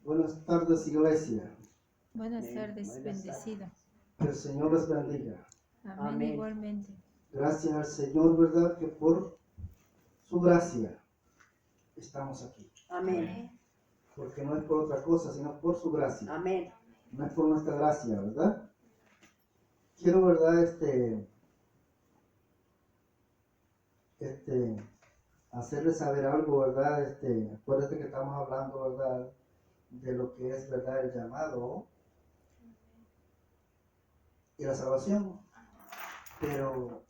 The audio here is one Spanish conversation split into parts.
Buenas tardes, iglesia. Buenas Amén. tardes, Buenas bendecido. Que el Señor les bendiga. Amén, Amén. igualmente. Gracias al Señor, ¿verdad? Que por su gracia estamos aquí. Amén. Porque no es por otra cosa, sino por su gracia. Amén. No es por nuestra gracia, ¿verdad? Quiero, ¿verdad? Hacerles saber algo, ¿verdad? Acuérdate que estamos hablando, ¿verdad? De lo que es, ¿verdad? El llamado y la salvación. Pero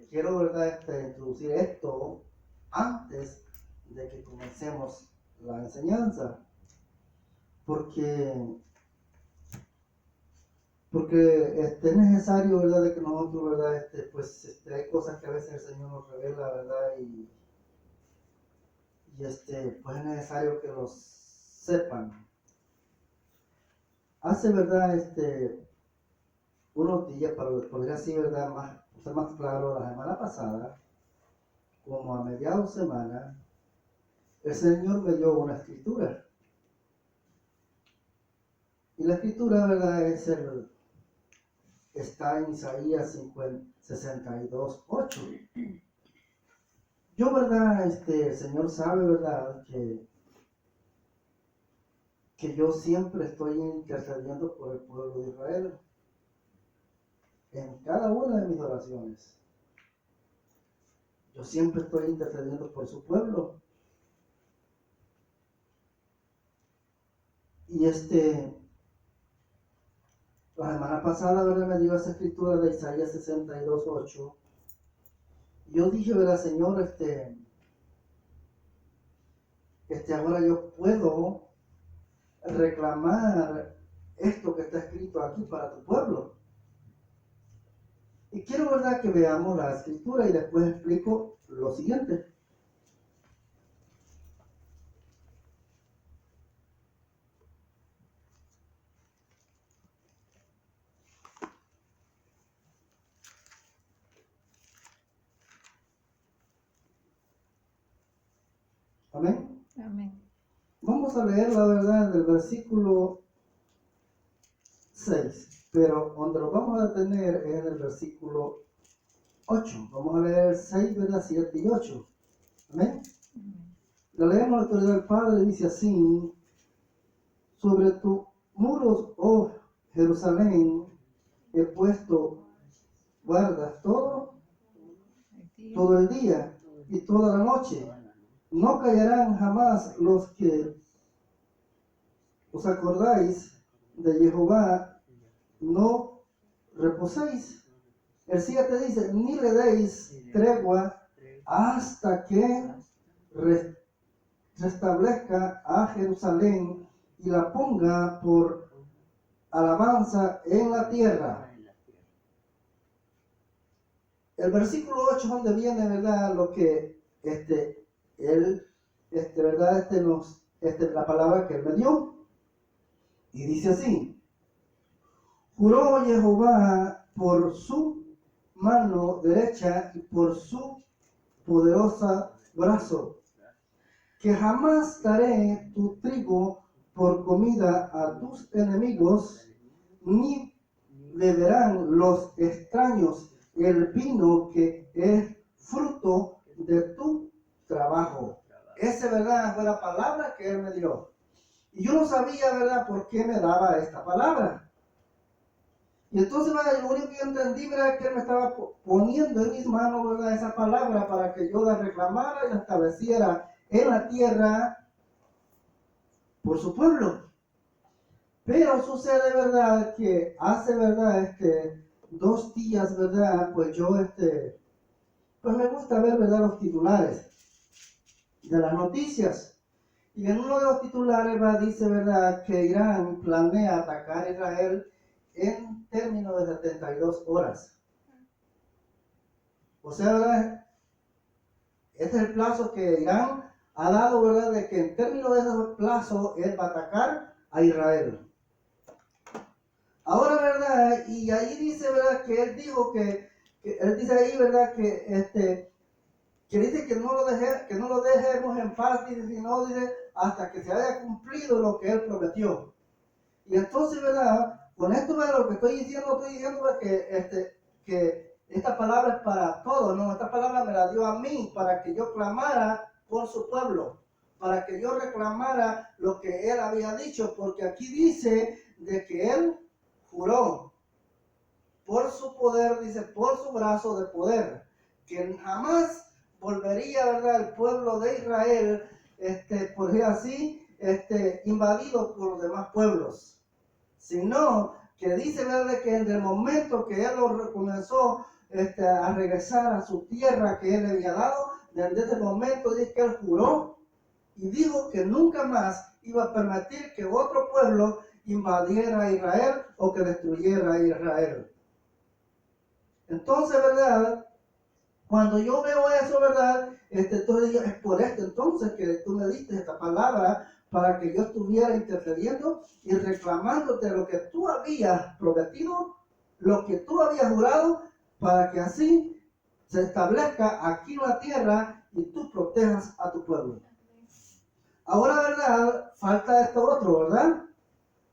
quiero, ¿verdad? Introducir esto antes de que comencemos la enseñanza, porque es necesario, ¿verdad? De que nosotros, ¿verdad? Hay cosas que a veces el Señor nos revela, ¿verdad? Y pues es necesario que los sepan. Hace, ¿verdad? Unos días, para poder así, ¿verdad? Ser más claro, la semana pasada, como a mediados de semana, el Señor me dio una escritura. Y la escritura, ¿verdad? Está en Isaías 62:8. Yo, ¿verdad? El Señor sabe, ¿verdad? Que yo siempre estoy intercediendo por el pueblo de Israel. En cada una de mis oraciones. Yo siempre estoy intercediendo por su pueblo. Y la semana pasada, ¿verdad? Me dio esa escritura de Isaías 62:8. Yo dije, ¿verdad, Señor? Ahora yo puedo reclamar esto que está escrito aquí para tu pueblo. Y quiero, ¿verdad?, que veamos la escritura y después explico lo siguiente. Amén. Amén. Vamos a leer la verdad del versículo 6, pero donde lo vamos a detener es en el versículo 8. Vamos a leer 6, ¿verdad? 7 y 8. Amén. La leemos la autoridad del Padre, dice así: sobre tus muros, oh Jerusalén, he puesto guardas todo el día y toda la noche. No callarán jamás los que os acordáis de Jehová, no reposéis. El 7 dice: ni le deis tregua hasta que restablezca a Jerusalén y la ponga por alabanza en la tierra. El versículo 8 es donde viene, ¿verdad?, lo que ¿verdad? La palabra que él me dio. Y dice así: juró Jehová por su mano derecha y por su poderosa brazo, que jamás daré tu trigo por comida a tus enemigos, ni beberán los extraños el vino que es fruto de tu trabajo. Esa, ¿verdad?, fue la palabra que él me dio. Y yo no sabía, ¿verdad?, por qué me daba esta palabra. Y entonces, ¿verdad?, lo único que yo entendí, ¿verdad?, que él me estaba poniendo en mis manos, ¿verdad?, esa palabra para que yo la reclamara y la estableciera en la tierra por su pueblo. Pero sucede, ¿verdad?, que hace, ¿verdad?, 2 días, ¿verdad?, pues yo, pues me gusta ver, ¿verdad?, los titulares de las noticias. Y en uno de los titulares, dice, ¿verdad?, que Irán planea atacar a Israel en términos de 72 horas. O sea, ¿verdad?, este es el plazo que Irán ha dado, ¿verdad?, de que en términos de ese plazo él va a atacar a Israel. Ahora, ¿verdad?, y ahí dice, ¿verdad?, que él dijo él dice ahí, ¿verdad?, que que dice que no lo dejemos en paz, dice, sino dice, hasta que se haya cumplido lo que Él prometió. Y entonces, ¿verdad? Con esto, ¿verdad? Lo que estoy diciendo ¿verdad? Que esta palabra es para todos, ¿no? Esta palabra me la dio a mí para que yo clamara por su pueblo, para que yo reclamara lo que Él había dicho, porque aquí dice de que Él juró por su poder, dice, por su brazo de poder, que jamás volvería, ¿verdad?, el pueblo de Israel, por decir así, invadido por los demás pueblos, sino que dice, ¿verdad?, que en el momento que él lo comenzó a regresar a su tierra que él le había dado, desde ese momento dice que él juró y dijo que nunca más iba a permitir que otro pueblo invadiera a Israel o que destruyera a Israel. Entonces, ¿verdad?, cuando yo veo eso, ¿verdad?, entonces es por esto entonces que tú me diste esta palabra para que yo estuviera intercediendo y reclamándote lo que tú habías prometido, lo que tú habías jurado, para que así se establezca aquí en la tierra y tú protejas a tu pueblo. Ahora, ¿verdad?, falta esto otro, ¿verdad?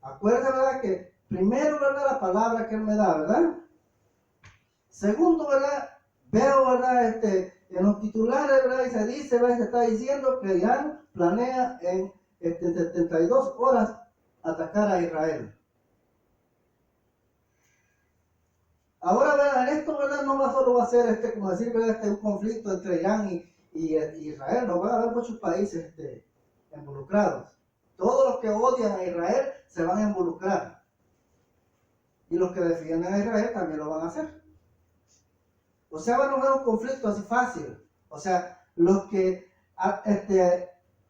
Acuérdense, ¿verdad?, que primero, ¿verdad?, la palabra que Él me da, ¿verdad? Segundo, ¿verdad?, veo, ¿verdad?, en los titulares, ¿verdad?, y se dice, ¿verdad?, se está diciendo que Irán planea en 72 horas atacar a Israel. Ahora, ¿verdad?, en esto, ¿verdad?, no solo va a ser, como decir, ¿verdad?, un conflicto entre Irán y Israel, no van a haber muchos países involucrados. Todos los que odian a Israel se van a involucrar. Y los que defienden a Israel también lo van a hacer. O sea, van a haber un conflicto así fácil. O sea,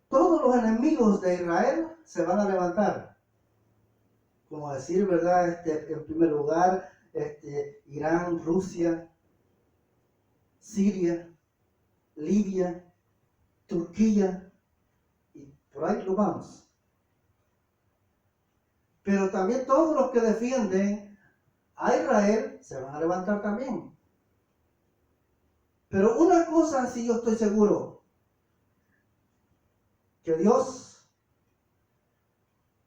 todos los enemigos de Israel se van a levantar. Como decir, ¿verdad? En primer lugar, Irán, Rusia, Siria, Libia, Turquía, y por ahí lo vamos. Pero también todos los que defienden a Israel se van a levantar también. Pero una cosa sí yo estoy seguro, que Dios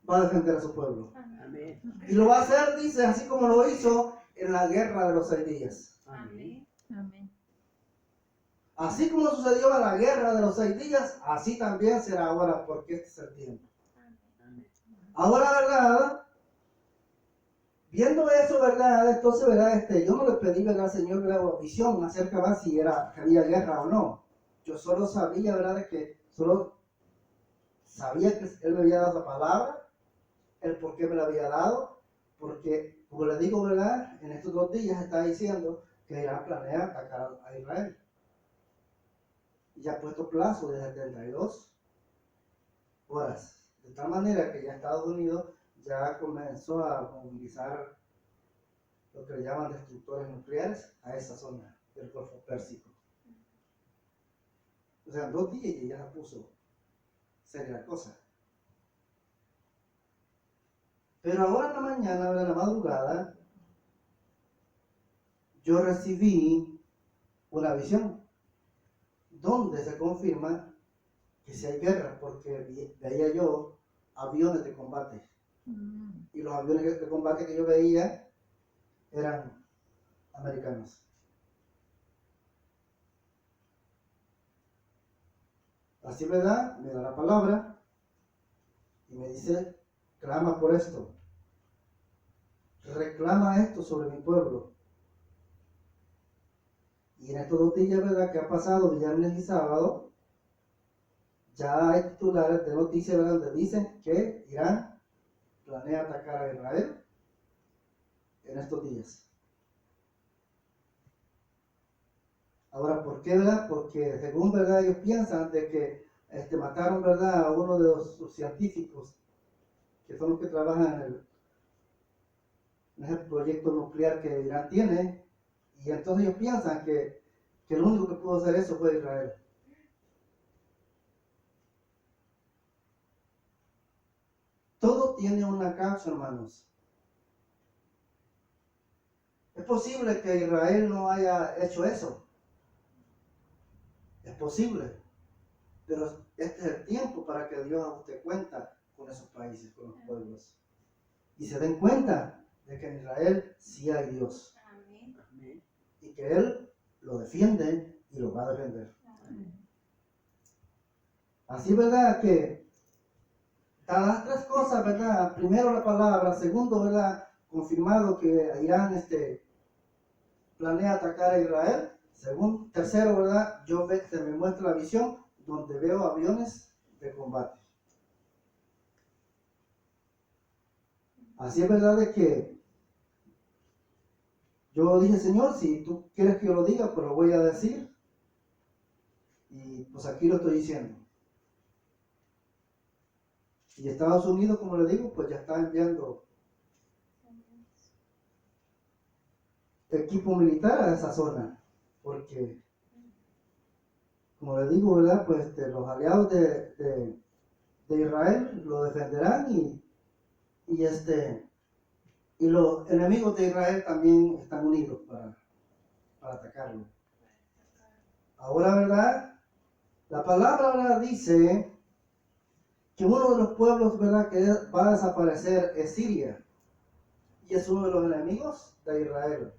va a defender a su pueblo. Amén. Y lo va a hacer, dice, así como lo hizo en la guerra de los 6 días. Amén. Amén. Así como sucedió en la guerra de los 6 días, así también será ahora, porque este es el tiempo. Amén. Ahora, ¿verdad? Viendo eso, ¿verdad? Entonces, ¿verdad? Yo no le pedí, ¿verdad, Señor, ¿verdad?, visión acerca de si había guerra o no. Yo solo sabía, ¿verdad?, solo sabía que Él me había dado la palabra, el por qué me la había dado, porque, como le digo, ¿verdad?, en estos 2 días está diciendo que Irán planea atacar a Israel. Y ya ha puesto plazo de 72 horas. De tal manera que ya Estados Unidos ya comenzó a movilizar lo que le llaman destructores nucleares a esa zona del Golfo Pérsico. O sea, en 2 días ya se puso seria la cosa. Pero ahora en la mañana, en la madrugada, yo recibí una visión donde se confirma que si hay guerra, porque veía yo aviones de combate. Y los aviones de combate que yo veía eran americanos. Así me da la palabra y me dice, clama por esto, reclama esto sobre mi pueblo. Y en estos 2 días, ¿verdad?, que ha pasado viernes y sábado, ya hay titulares de noticias, ¿verdad?, donde dicen que Irán planea atacar a Israel en estos días. Ahora, ¿por qué, verdad? Porque según, ¿verdad?, ellos piensan de que mataron, ¿verdad?, a uno de los científicos que son los que trabajan en ese proyecto nuclear que Irán tiene, y entonces ellos piensan que el único que pudo hacer eso fue Israel. Todo tiene una causa, hermanos. Es posible que Israel no haya hecho eso. Es posible, pero este es el tiempo para que Dios ajuste cuenta con esos países, con los pueblos. Y se den cuenta de que en Israel sí hay Dios. Amén. Y que Él lo defiende y lo va a defender. Así, ¿verdad? Que las tres cosas, ¿verdad? Primero la palabra, segundo, ¿verdad? Confirmado que Irán planea atacar a Israel. Tercero, ¿verdad? Se me muestra la visión donde veo aviones de combate. Así es verdad de que yo dije, Señor, si tú quieres que yo lo diga, pues lo voy a decir. Y pues aquí lo estoy diciendo. Y Estados Unidos, como le digo, pues ya está enviando equipo militar a esa zona. Porque, como le digo, ¿verdad? Pues los aliados de Israel lo defenderán y los enemigos de Israel también están unidos para atacarlo. Ahora, ¿verdad? La palabra ahora dice que uno de los pueblos, ¿verdad?, que va a desaparecer es Siria. Y es uno de los enemigos de Israel.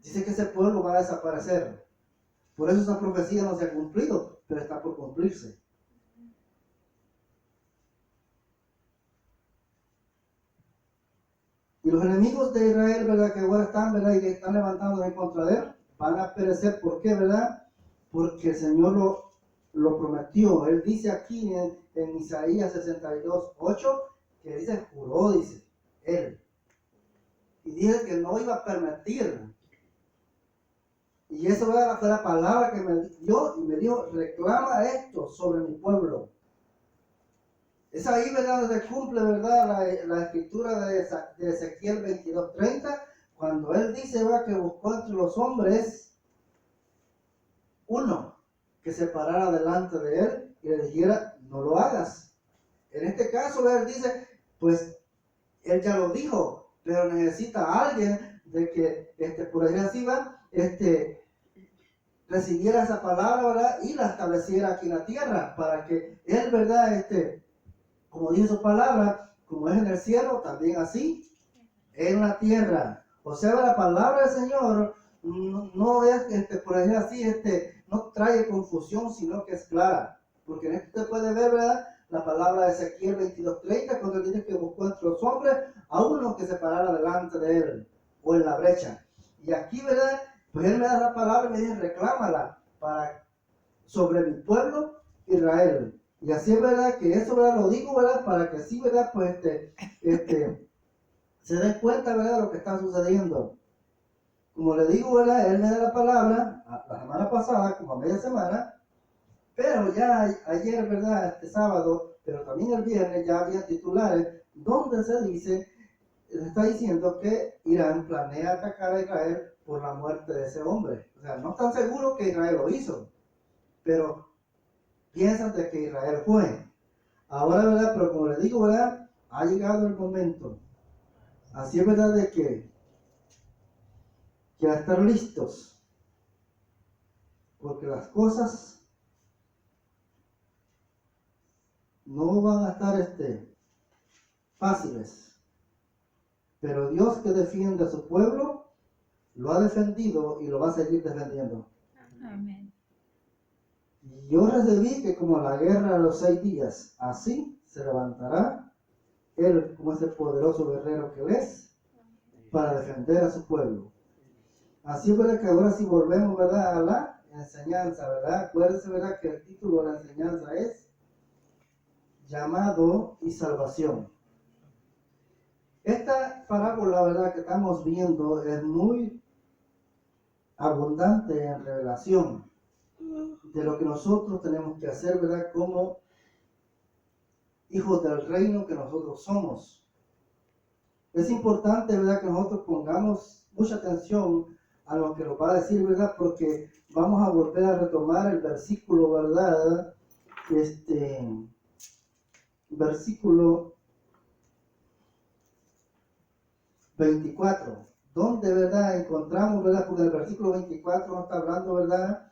Dice que ese pueblo va a desaparecer. Por eso esa profecía no se ha cumplido, pero está por cumplirse. Y los enemigos de Israel, ¿verdad?, que ahora están, ¿verdad?, y que están levantando en contra de él, van a perecer. ¿Por qué, verdad? Porque el Señor lo prometió. Él dice aquí en Isaías 62:8, que dice, juró, dice él. Y dice que no iba a permitir. Y eso fue la palabra que me dio y me dijo, reclama esto sobre mi pueblo. Es ahí, ¿verdad?, donde se cumple, ¿verdad?, la escritura de Ezequiel 22:30, cuando él dice, ¿verdad?, que buscó entre los hombres uno que se parara delante de él y le dijera, no lo hagas. En este caso, él dice, pues, él ya lo dijo, pero necesita a alguien de que, por ahí así va, recibiera esa palabra, ¿verdad?, y la estableciera aquí en la tierra, para que él, ¿verdad?, como dice su palabra, como es en el cielo, también así en la tierra. O sea, la palabra del Señor no es, por decir así, no trae confusión, sino que es clara. Porque en esto usted puede ver, ¿verdad?, la palabra de Ezequiel 22:30, cuando él dice que buscó entre los hombres a uno que se parara delante de él, o en la brecha. Y aquí, ¿verdad?, pues él me da la palabra y me dice, reclámala sobre mi pueblo Israel. Y así es, ¿verdad?, que eso, ¿verdad?, lo digo, ¿verdad?, para que así, ¿verdad?, pues se den cuenta, ¿verdad?, de lo que está sucediendo. Como le digo, ¿verdad?, él me da la palabra la semana pasada, como a media semana, pero ya ayer, ¿verdad?, este sábado, pero también el viernes ya había titulares donde se está diciendo que Irán planea atacar a Israel por la muerte de ese hombre. O sea, no están seguros que Israel lo hizo, pero piensan de que Israel fue. Ahora, ¿verdad?, pero como le digo, ¿verdad?, ha llegado el momento. Así es, verdad, de que a estar listos, porque las cosas no van a estar fáciles, pero Dios que defiende a su pueblo lo ha defendido y lo va a seguir defendiendo. Amén. Y yo recibí que como la guerra de los 6 días, así se levantará él como ese poderoso guerrero que él es para defender a su pueblo. Así es, verdad, que ahora si volvemos, ¿verdad?, a la enseñanza, ¿verdad? Acuérdense, ¿verdad?, que el título de la enseñanza es llamado y salvación. Esta parábola, ¿verdad?, que estamos viendo es muy abundante en revelación de lo que nosotros tenemos que hacer, ¿verdad?, como hijos del reino que nosotros somos. Es importante, ¿verdad?, que nosotros pongamos mucha atención a lo que nos va a decir, ¿verdad?, porque vamos a volver a retomar el versículo, ¿verdad?, versículo 24, donde, ¿verdad?, encontramos, ¿verdad?, porque el versículo 24 nos está hablando, ¿verdad?,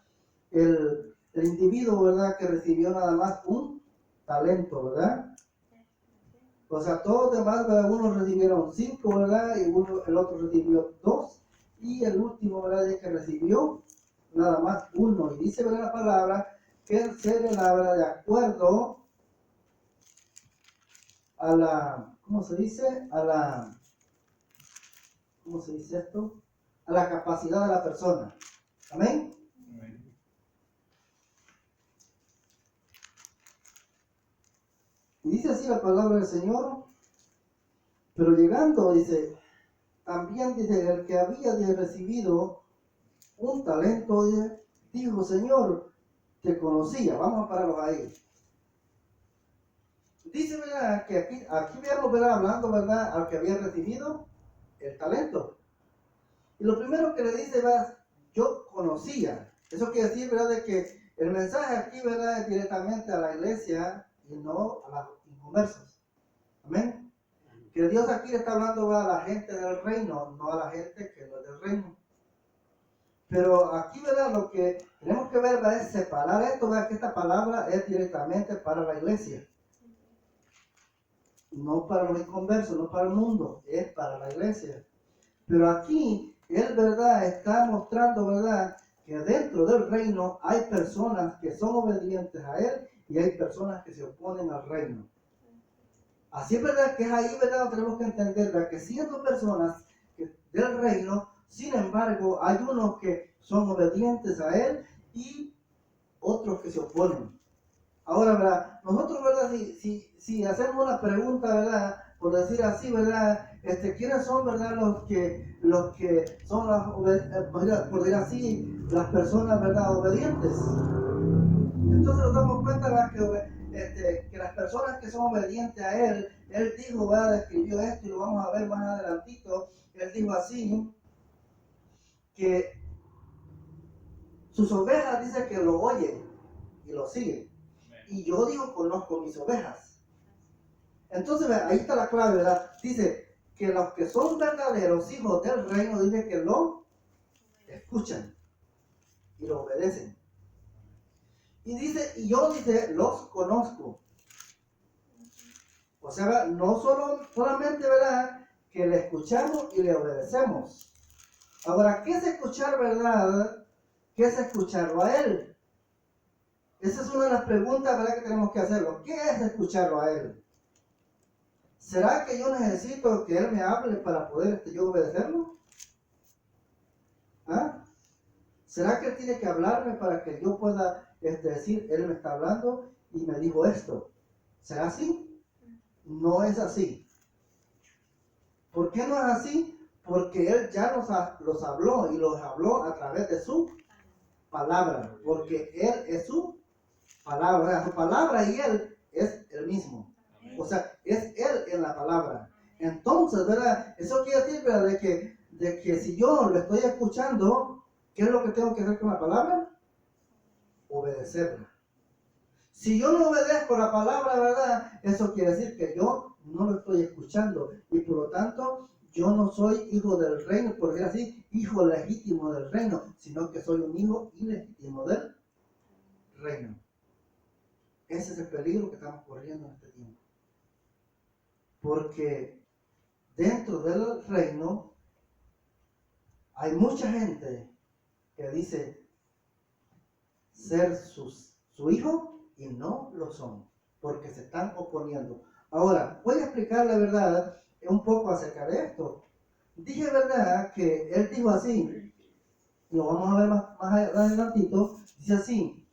el individuo, ¿verdad?, que recibió nada más un talento, ¿verdad? O sea, todos los demás, ¿verdad?, unos recibieron 5, ¿verdad?, y el otro recibió 2, y el último, ¿verdad?, es que recibió nada más 1. Y dice, ¿verdad?, la palabra que él se ¿verdad?, de acuerdo a la, ¿cómo se dice? ¿Cómo se dice esto? A la capacidad de la persona. Amén. Y dice así la palabra del Señor. Pero llegando, dice, también dice, el que había recibido un talento, dijo, Señor, te conocía. Vamos a pararlos ahí. Dice, ¿verdad?, que aquí vemos, ¿verdad?, hablando, ¿verdad?, al que había recibido el talento. Y lo primero que le dice, ¿verdad?, yo conocía. Eso quiere decir, ¿verdad?, de que el mensaje aquí, ¿verdad?, es directamente a la iglesia y no a los inconversos. Amén. Que Dios aquí le está hablando, ¿verdad?, a la gente del reino, no a la gente que no es del reino. Pero aquí, ¿verdad?, lo que tenemos que ver, ¿verdad?, es separar esto, ¿verdad?, que esta palabra es directamente para la iglesia. No para los inconversos, no para el mundo, es para la iglesia. Pero aquí, él, ¿verdad?, está mostrando, ¿verdad?, que dentro del reino hay personas que son obedientes a él y hay personas que se oponen al reino. Así es, ¿verdad?, que es ahí, ¿verdad?, tenemos que entender, ¿verdad?, que siendo personas del reino, sin embargo, hay unos que son obedientes a él y otros que se oponen. Ahora, ¿verdad?, nosotros, ¿verdad?, si hacemos una pregunta, ¿verdad?, por decir así, ¿verdad?, ¿quiénes son, ¿verdad?, los que son por decir así, las personas, ¿verdad?, obedientes? Entonces nos damos cuenta, ¿verdad?, que las personas que son obedientes a él dijo, ¿verdad?, describió esto y lo vamos a ver más adelantito. Él dijo así, que sus ovejas dice que lo oyen y lo siguen. Y yo digo, conozco mis ovejas. Entonces, ahí está la clave, ¿verdad? Dice que los que son verdaderos hijos del reino, dice que lo escuchan y lo obedecen. Y dice, y yo, dice, los conozco. O sea, no solamente, ¿verdad?, que le escuchamos y le obedecemos. Ahora, ¿qué es escuchar, verdad? ¿Qué es escucharlo a él? Esa es una de las preguntas, ¿verdad?, que tenemos que hacerlo. ¿Qué es escucharlo a él? ¿Será que yo necesito que él me hable para poder yo obedecerlo? ¿Ah? ¿Será que él tiene que hablarme para que yo pueda decir, él me está hablando y me dijo esto? ¿Será así? No es así. ¿Por qué no es así? Porque él ya los habló y los habló a través de su palabra. Porque él es su palabra. Su palabra y él es el mismo. O sea, es él en la palabra. Entonces, ¿verdad? Eso quiere decir, ¿verdad?, de que si yo lo estoy escuchando, ¿qué es lo que tengo que hacer con la palabra? Obedecerla. Si yo no obedezco la palabra, ¿verdad?, eso quiere decir que yo no lo estoy escuchando y por lo tanto yo no soy hijo del reino, por decir así, hijo legítimo del reino, sino que soy un hijo ilegítimo del reino. Ese es el peligro que estamos corriendo en este tiempo. Porque dentro del reino hay mucha gente que dice ser su hijo y no lo son, porque se están oponiendo. Ahora, voy a explicar la verdad un poco acerca de esto. Dije, ¿verdad?, que él dijo así, lo vamos a ver más adelantito, dice así,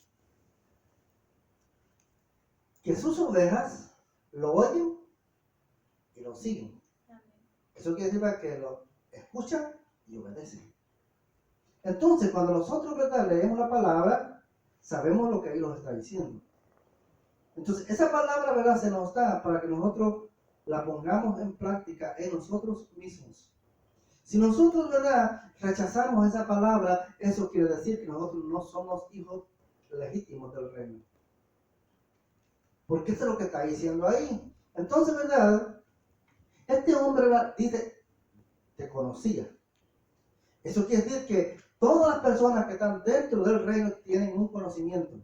que sus ovejas lo oyen y lo siguen. Eso quiere decir que lo escuchan y obedecen. Entonces, cuando nosotros, ¿verdad?, leemos la palabra, sabemos lo que ahí nos está diciendo. Entonces, esa palabra, ¿verdad?, se nos da para que nosotros la pongamos en práctica en nosotros mismos. Si nosotros, ¿verdad?, rechazamos esa palabra, eso quiere decir que nosotros no somos hijos legítimos del reino. Porque eso es lo que está diciendo ahí. Entonces, ¿verdad?, este hombre, ¿verdad?, dice, te conocía. Eso quiere decir que Todas las personas que están dentro del reino tienen un conocimiento.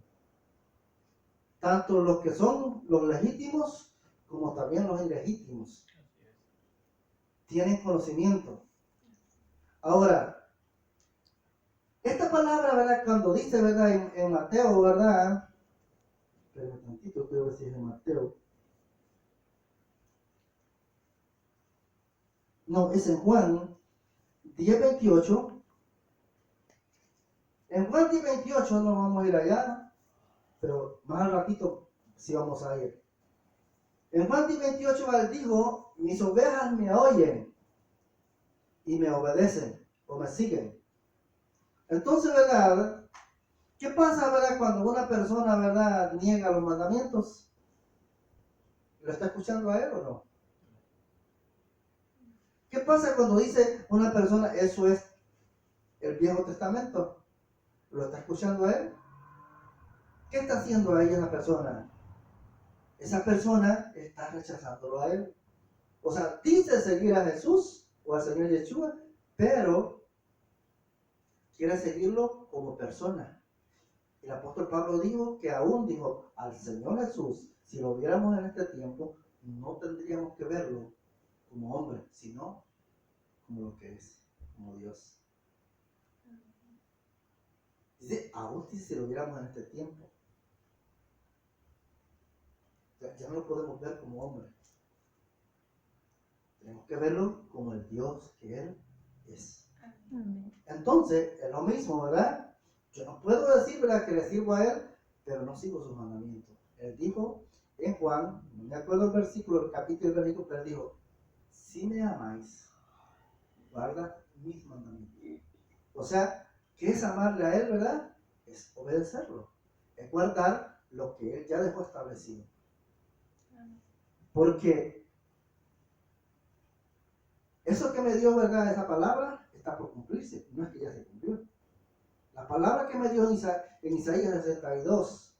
Tanto los que son los legítimos como también los ilegítimos. Tienen conocimiento. Ahora, esta palabra, ¿verdad? Cuando dice, ¿verdad? En Mateo, ¿verdad? Espera un tantito, quiero ver si es en Mateo. No, es en Juan 10:28. En Juan 10:28 no vamos a ir allá, pero más al ratito sí vamos a ir. En Juan 10:28 él dijo, mis ovejas me oyen y me obedecen o me siguen. Entonces, ¿verdad? ¿Qué pasa, verdad, cuando una persona, verdad, niega los mandamientos? ¿Lo está escuchando a él o no? ¿Qué pasa cuando dice una persona, eso es el Viejo Testamento? ¿Lo está escuchando a él? ¿Qué está haciendo ahí esa persona? Esa persona está rechazándolo a él. O sea, dice seguir a Jesús o al Señor Yeshua, pero quiere seguirlo como persona. El apóstol Pablo dijo que aún dijo al Señor Jesús, si lo viéramos en este tiempo, no tendríamos que verlo como hombre, sino como lo que es, como Dios. Dice, aún si lo viéramos en este tiempo, ya no lo podemos ver como hombre. Tenemos que verlo como el Dios que Él es. Entonces, es lo mismo, ¿verdad? Yo no puedo decir, ¿verdad?, que le sirvo a Él, pero no sigo sus mandamientos. Él dijo en Juan, no me acuerdo el versículo, el capítulo del versículo, pero Él dijo, si me amáis, guarda mis mandamientos. O sea, ¿qué es amarle a Él, verdad? Es obedecerlo. Es guardar lo que Él ya dejó establecido. Porque eso que me dio, ¿verdad?, esa palabra está por cumplirse. No es que ya se cumplió. La palabra que me dio en Isaías 62,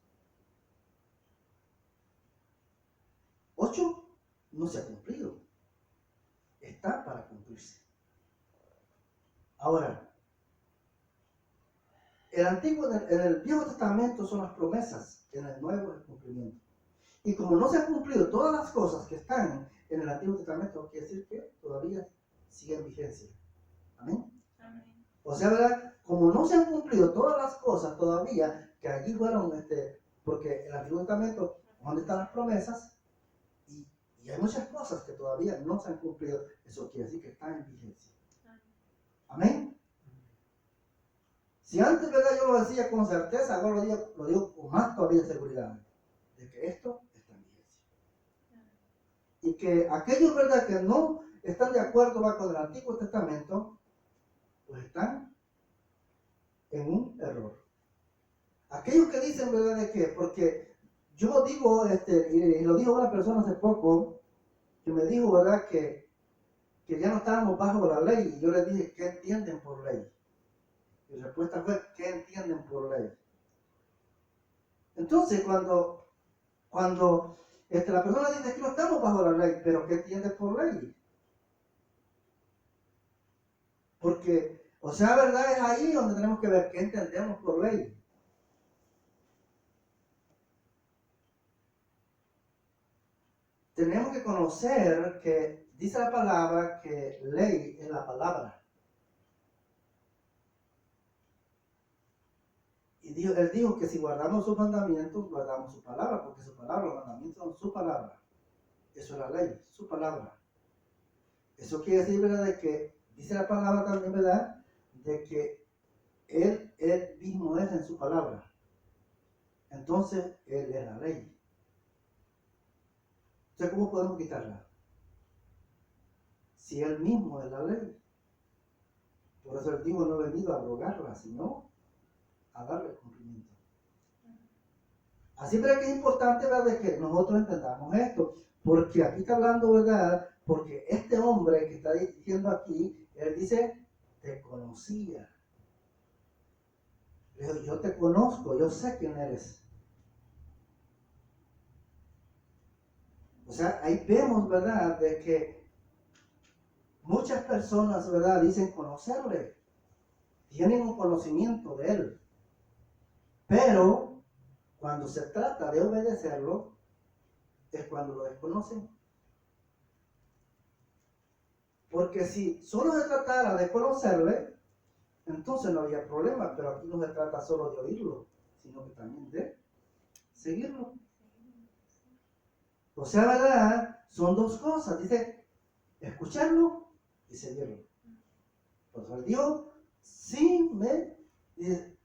8, no se ha cumplido. Está para cumplirse. Ahora, el antiguo, en el Viejo Testamento son las promesas, en el Nuevo es el cumplimiento. Y como no se han cumplido todas las cosas que están en el Antiguo Testamento, quiere decir que todavía sigue en vigencia. Amén. Amén. O sea, ¿verdad? Como no se han cumplido todas las cosas todavía, que allí fueron, porque en el Antiguo Testamento, donde están las promesas, y hay muchas cosas que todavía no se han cumplido, eso quiere decir que están en vigencia. Amén. Si antes, ¿verdad?, yo lo decía con certeza, ahora lo digo con más todavía seguridad, de que esto está en vigencia. Y que aquellos, ¿verdad?, que no están de acuerdo con el Antiguo Testamento, pues están en un error. Aquellos que dicen, ¿verdad?, de que, porque yo digo, y lo dijo una persona hace poco, que me dijo, ¿verdad?, que ya no estábamos bajo la ley, y yo les dije, ¿qué entienden por ley? Mi respuesta fue, ¿qué entienden por ley? Entonces, cuando la persona dice que no estamos bajo la ley, pero ¿qué entiendes por ley? Porque, o sea, ¿verdad?, es ahí donde tenemos que ver qué entendemos por ley. Tenemos que conocer que dice la palabra que ley es la palabra. Y él dijo que si guardamos sus mandamientos, guardamos su palabra, porque su palabra, los mandamientos son su palabra. Eso es la ley, su palabra. Eso quiere decir, ¿verdad?, de que dice la palabra también, ¿verdad?, de que él mismo es en su palabra. Entonces, Él es la ley. Entonces, ¿cómo podemos quitarla? Si Él mismo es la ley. Por eso Él dijo, no he venido a abrogarla, sino a darle cumplimiento. Así que es importante, ¿verdad?, de que nosotros entendamos esto. Porque aquí está hablando, ¿verdad?, porque este hombre que está diciendo aquí, él dice, te conocía. Le digo, yo te conozco, yo sé quién eres. O sea, ahí vemos, ¿verdad?, de que muchas personas, ¿verdad?, dicen conocerle. tienen un conocimiento de Él. Pero cuando se trata de obedecerlo, es cuando lo desconocen. Porque si solo se tratara de conocerle, entonces no había problema, pero aquí no se trata solo de oírlo, sino que también de seguirlo. O sea, ¿verdad? Son dos cosas, dice, escucharlo y seguirlo. Por eso Dios sí dice,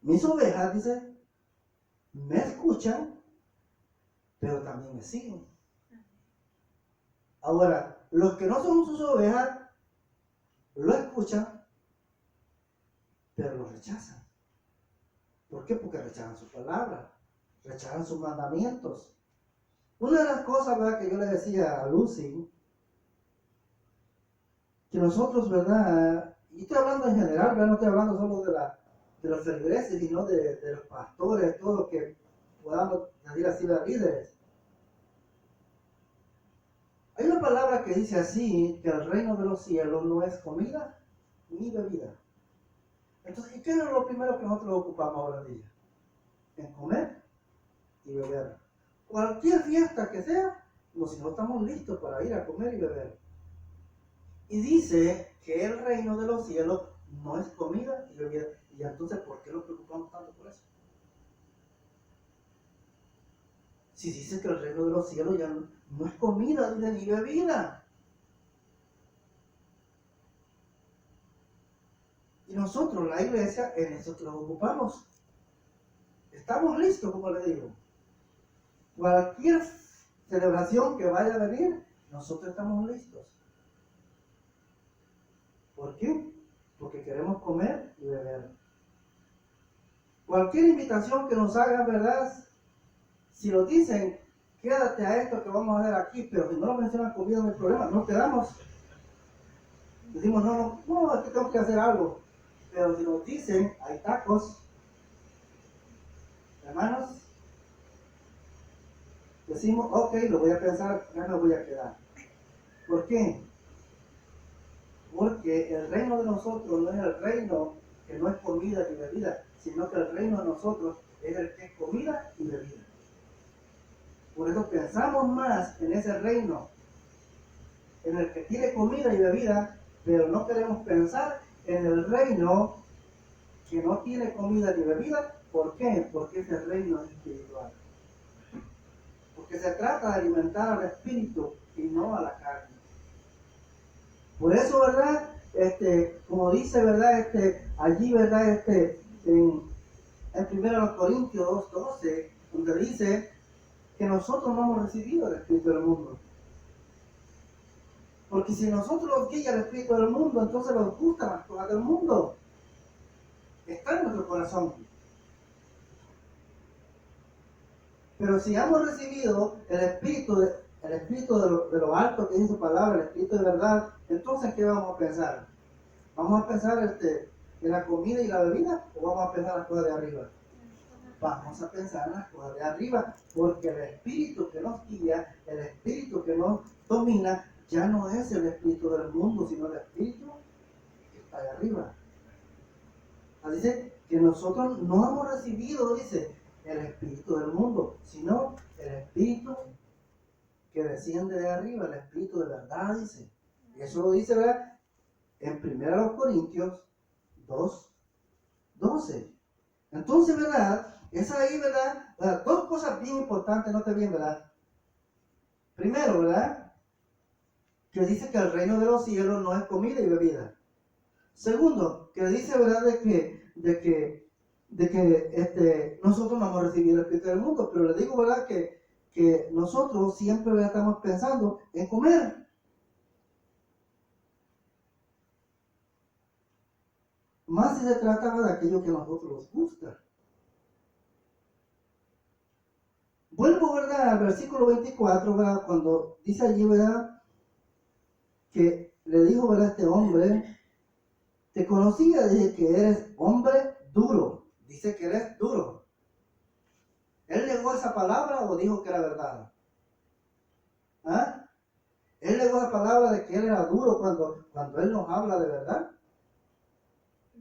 mis ovejas, dice, me escuchan, pero también me siguen. Ahora, los que no son sus ovejas, lo escuchan, pero lo rechazan. ¿Por qué? Porque rechazan su palabra, rechazan sus mandamientos. Una de las cosas, ¿verdad?, que yo le decía a Lucy, que nosotros, ¿verdad?, y estoy hablando en general, ¿verdad?, no estoy hablando solo de los feligreses, sino de los pastores, todos los que podamos decir así, de líderes. Hay una palabra que dice así, que el reino de los cielos no es comida ni bebida. Entonces, ¿qué es lo primero que nosotros ocupamos ahora en día? En comer y beber. Cualquier fiesta que sea, como si no estamos listos para ir a comer y beber. Y dice que el reino de los cielos no es comida y bebida. Y entonces, ¿por qué nos preocupamos tanto por eso? Si dice que el reino de los cielos ya no es comida ni bebida. Y nosotros, la iglesia, en eso nos ocupamos. Estamos listos, como le digo. Cualquier celebración que vaya a venir, nosotros estamos listos. ¿Por qué? Porque queremos comer y beber. Cualquier invitación que nos hagan, ¿verdad? Si nos dicen, quédate a esto que vamos a hacer aquí, pero si no lo mencionan comida, no hay problema, no quedamos. Decimos, no, es que tengo que hacer algo. Pero si nos dicen, hay tacos, hermanos, decimos, ok, lo voy a pensar, ya me voy a quedar. ¿Por qué? Porque el reino de nosotros no es el reino que no es comida ni bebida, sino que el reino de nosotros es el que es comida y bebida. Por eso pensamos más en ese reino, en el que tiene comida y bebida, pero no queremos pensar en el reino que no tiene comida ni bebida. ¿Por qué? Porque ese reino es espiritual. Porque se trata de alimentar al espíritu y no a la carne. Por eso, ¿verdad? Como dice, ¿verdad? Allí, ¿verdad? En 1 Corintios 2:12, donde dice que nosotros no hemos recibido el espíritu del mundo. Porque si nosotros nos guía el espíritu del mundo, entonces nos gustan las cosas del mundo. Está en nuestro corazón. Pero si hemos recibido el espíritu de lo alto que dice su palabra, el espíritu de verdad, entonces ¿qué vamos a pensar? ¿Vamos a pensar en la comida y la bebida o vamos a pensar en las cosas de arriba? Vamos a pensar en las cosas de arriba, porque el espíritu que nos guía, el espíritu que nos domina, ya no es el espíritu del mundo, sino el espíritu que está de arriba. Así dice que nosotros no hemos recibido, dice, el espíritu del mundo, sino el espíritu que desciende de arriba, el espíritu de verdad, dice. Y eso lo dice, ¿verdad?, en 1 Corintios 2:12. Entonces, ¿verdad?, es ahí, ¿verdad? Dos cosas bien importantes, note bien, ¿verdad? Primero, ¿verdad?, que dice que el reino de los cielos no es comida y bebida. Segundo, que dice, ¿verdad?, de que nosotros no hemos recibido el espíritu del mundo, pero le digo, ¿verdad?, que nosotros siempre, ¿verdad?, estamos pensando en comer. Más si se trata, ¿verdad?, de aquello que a nosotros nos gusta. Vuelvo, ¿verdad?, al versículo 24, ¿verdad?, cuando dice allí, ¿verdad?, que le dijo, ¿verdad?, este hombre, te conocía, dije que eres hombre duro. Dice que eres duro. ¿Él negó esa palabra o dijo que era verdad? ¿Ah? ¿Él negó la palabra de que él era duro cuando él nos habla de verdad?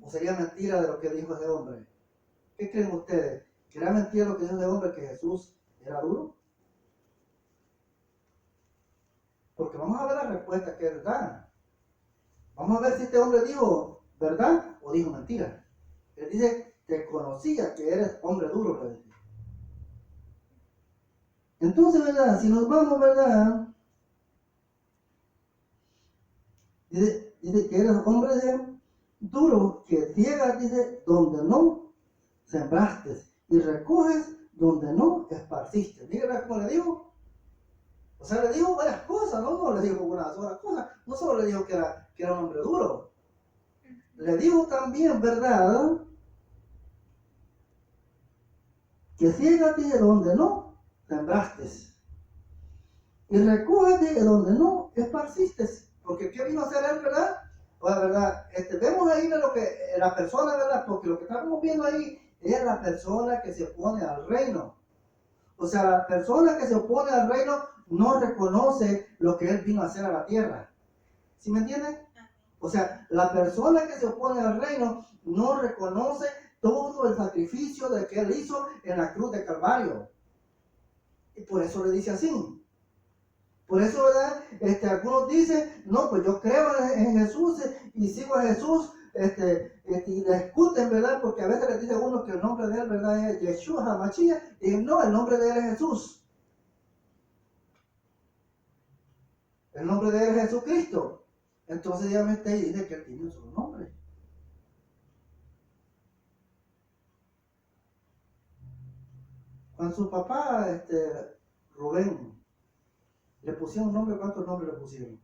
¿O sería mentira de lo que dijo ese hombre? ¿Qué creen ustedes? ¿Que era mentira lo que dijo ese hombre, que Jesús era duro? Porque vamos a ver la respuesta que él da. Vamos a ver si este hombre dijo verdad o dijo mentira. Él dice, te conocía que eres hombre duro, le dice. Entonces, ¿verdad? Si nos vamos, ¿verdad? Dice que eres hombre duro, que ciegas, dice, donde no sembraste y recoges donde no esparciste. Mira cómo le dijo. O sea, le dijo varias cosas, ¿no? No le dijo una sola cosa. No solo le dijo que era un hombre duro. Le dijo también, ¿verdad? Que ciégate de donde no sembraste y recógete de donde no esparciste. Porque ¿qué vino a hacer él, verdad? O la verdad, vemos ahí lo que la persona, ¿verdad? Porque lo que estamos viendo ahí es la persona que se opone al reino. O sea, la persona que se opone al reino no reconoce lo que él vino a hacer a la tierra. ¿Sí me entienden? O sea, la persona que se opone al reino no reconoce todo el sacrificio de que él hizo en la cruz de Calvario. Y por eso le dice así. Por eso, ¿verdad? Algunos dicen, no, pues yo creo en Jesús y sigo a Jesús, y discuten, ¿verdad? Porque a veces les dice uno que el nombre de él, ¿verdad? Es Yeshua HaMashiach, y no, el nombre de él es Jesús. El nombre de él es Jesucristo. Entonces ya me está y dice que él tiene un solo nombre. Cuando su papá, Rubén, le pusieron un nombre, ¿cuántos nombres le pusieron?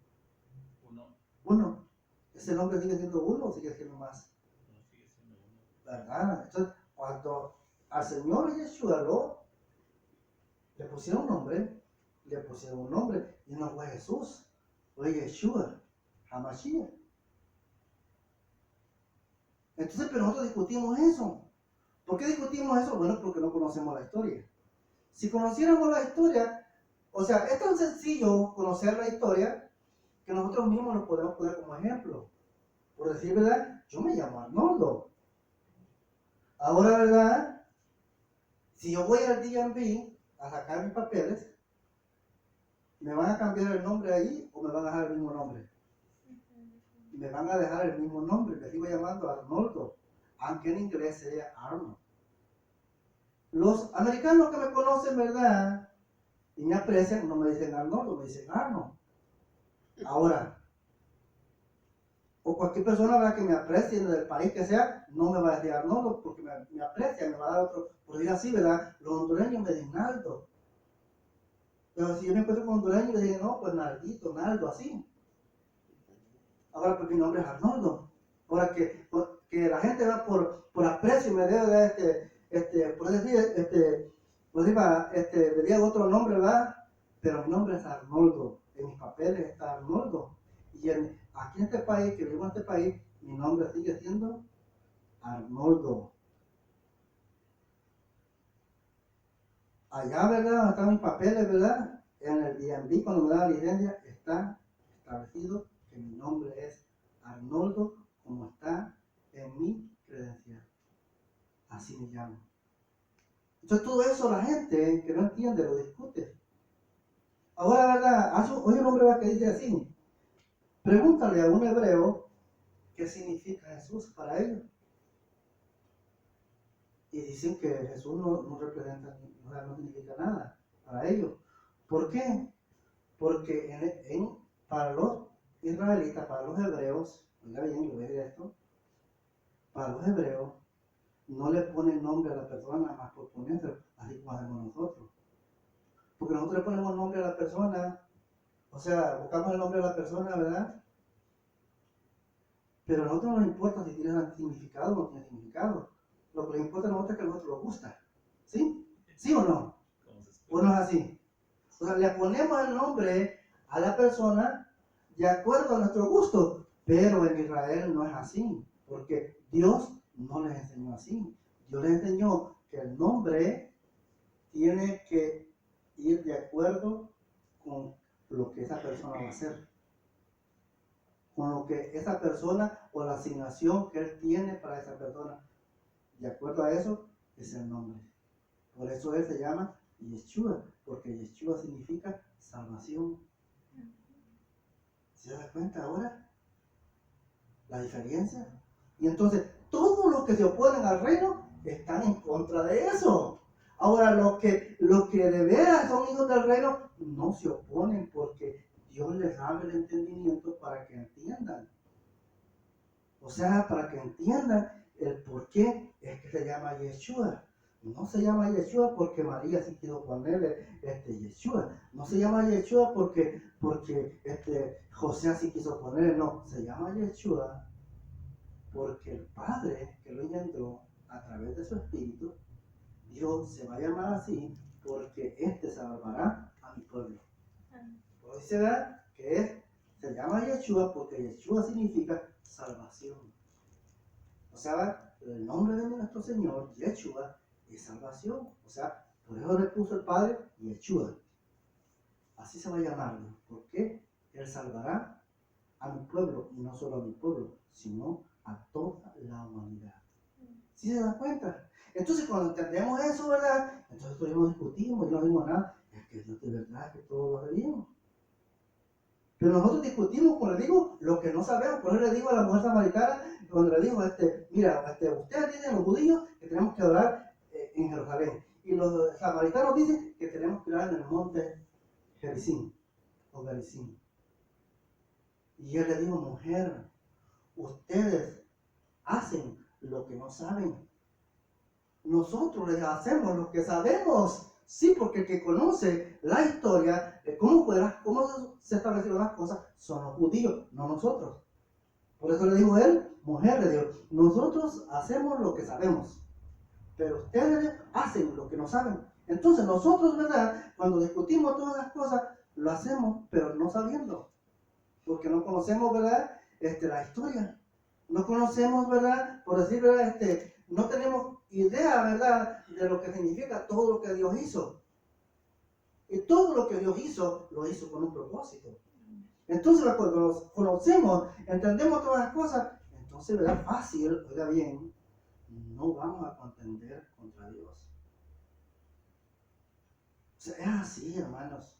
Uno. ¿Ese nombre sigue siendo uno o sigue siendo más? No, sigue siendo uno. ¿Verdad? Entonces, cuando al Señor Yeshua le pusieron un nombre, y no fue Jesús, fue Yeshua, HaMashiach. Entonces, pero nosotros discutimos eso. ¿Por qué discutimos eso? Bueno, porque no conocemos la historia. Si conociéramos la historia, o sea, es tan sencillo conocer la historia que nosotros mismos nos podemos poner como ejemplo. Por decir verdad, yo me llamo Arnoldo. Ahora, ¿verdad? Si yo voy al DMV a sacar mis papeles, ¿me van a cambiar el nombre ahí o me van a dejar el mismo nombre? Me van a dejar el mismo nombre, me sigo llamando Arnoldo, aunque en inglés sea Arnold. Los americanos que me conocen, ¿verdad? Y me aprecian, no me dicen Arnoldo, me dicen Arnold. Ahora, o cualquier persona, ¿verdad?, que me aprecie del país que sea, no me va a decir Arnoldo porque me aprecia, me va a dar otro, por decir así, ¿verdad? Los hondureños me dicen Naldo. Pero si yo me encuentro con hondureños, me dicen, no, pues Naldito, Naldo, así. Ahora, pues mi nombre es Arnoldo. Ahora que la gente va por aprecio me debe de, por decir, me diga otro nombre, ¿verdad? Pero mi nombre es Arnoldo. En mis papeles está Arnoldo. Y aquí en este país, que vivo en este país, mi nombre sigue siendo Arnoldo. Allá, ¿verdad? Donde están mis papeles, ¿verdad? En el DMV, cuando me da la licencia, está establecido que mi nombre es Arnoldo, como está en mi credencial. Así me llamo. Entonces todo eso la gente que no entiende lo discute. Ahora, ¿verdad? Hoy un hombre va que dice así, pregúntale a un hebreo qué significa Jesús para ellos. Y dicen que Jesús no representa, no significa nada para ellos. ¿Por qué? Porque para los israelitas, para los hebreos, oiga bien, yo voy a decir esto, para los hebreos no le ponen nombre a la persona más por ponérselo, así como hacemos nosotros. Porque nosotros le ponemos nombre a la persona, o sea, buscamos el nombre de la persona, ¿verdad? Pero a nosotros no nos importa si tiene significado o no tiene significado. Lo que le importa a nosotros es que a nosotros nos gusta. ¿Sí? ¿Sí o no? ¿O no es así? O sea, le ponemos el nombre a la persona de acuerdo a nuestro gusto. Pero en Israel no es así. Porque Dios no les enseñó así. Dios les enseñó que el nombre tiene que ir de acuerdo con lo que esa persona va a hacer. con lo que esa persona o la asignación que Él tiene para esa persona. De acuerdo a eso, es el nombre. Por eso Él se llama Yeshua, porque Yeshua significa salvación. ¿Se da cuenta ahora la diferencia? Y entonces, todos los que se oponen al reino están en contra de eso. Ahora, los que de veras son hijos del reino no se oponen porque Dios les abre el entendimiento para que entiendan. O sea, para que entiendan el por qué es que se llama Yeshua. No se llama Yeshua porque María sí quiso ponerle Yeshua. No se llama Yeshua porque José así quiso ponerle. No, se llama Yeshua porque el Padre que lo engendró a través de su Espíritu, Dios se va a llamar así porque salvará a mi pueblo. Por eso se da que se llama Yeshua porque Yeshua significa salvación. O sea, el nombre de nuestro Señor, Yeshua, es salvación. O sea, por eso le puso el Padre Yeshua. Así se va a llamar, porque Él salvará a mi pueblo, y no solo a mi pueblo, sino a toda la humanidad. ¿Sí se dan cuenta? Entonces, cuando entendemos eso, ¿verdad? Entonces todavía discutimos y no dimos nada. Es que Dios de verdad que todo lo sabíamos. Pero nosotros discutimos, como le digo, lo que no sabemos. Por eso le digo a la mujer samaritana, cuando le digo, mira, ustedes dicen los judíos que tenemos que adorar en Jerusalén. Y los samaritanos dicen que tenemos que orar en el monte Gerizim o Gerizim. Y él le dijo, mujer, ustedes hacen lo que no saben. Nosotros les hacemos lo que sabemos. Sí, porque el que conoce la historia de cómo se establecieron las cosas son los judíos, no nosotros. Por eso le dijo él, mujer, le dijo, nosotros hacemos lo que sabemos, pero ustedes hacen lo que no saben. Entonces nosotros, ¿verdad? Cuando discutimos todas las cosas, lo hacemos, pero no sabiendo. Porque no conocemos, ¿verdad? La historia. No conocemos, ¿verdad? Por decir, ¿verdad? No tenemos idea, ¿verdad? De lo que significa todo lo que Dios hizo. Y todo lo que Dios hizo, lo hizo con un propósito. Entonces, cuando nos conocemos, entendemos todas las cosas, entonces, ¿verdad? Fácil, oiga bien, no vamos a contender contra Dios. O sea, es así, hermanos.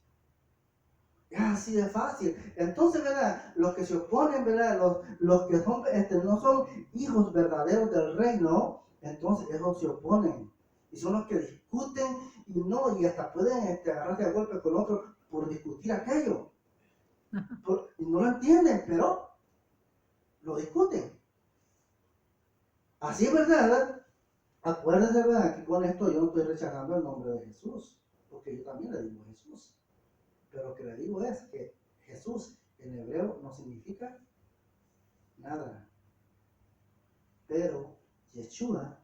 Es así de fácil. Entonces, ¿verdad? Los que se oponen, ¿verdad? Los que son, no son hijos verdaderos del reino, entonces ellos se oponen. Y son los que discuten y hasta pueden agarrarse a golpe con otro por discutir aquello. Y no lo entienden, pero lo discuten. Así es, ¿verdad? Acuérdense, ¿verdad? Que con esto yo no estoy rechazando el nombre de Jesús, porque yo también le digo Jesús. Pero lo que le digo es que Jesús en hebreo no significa nada. Pero Yeshua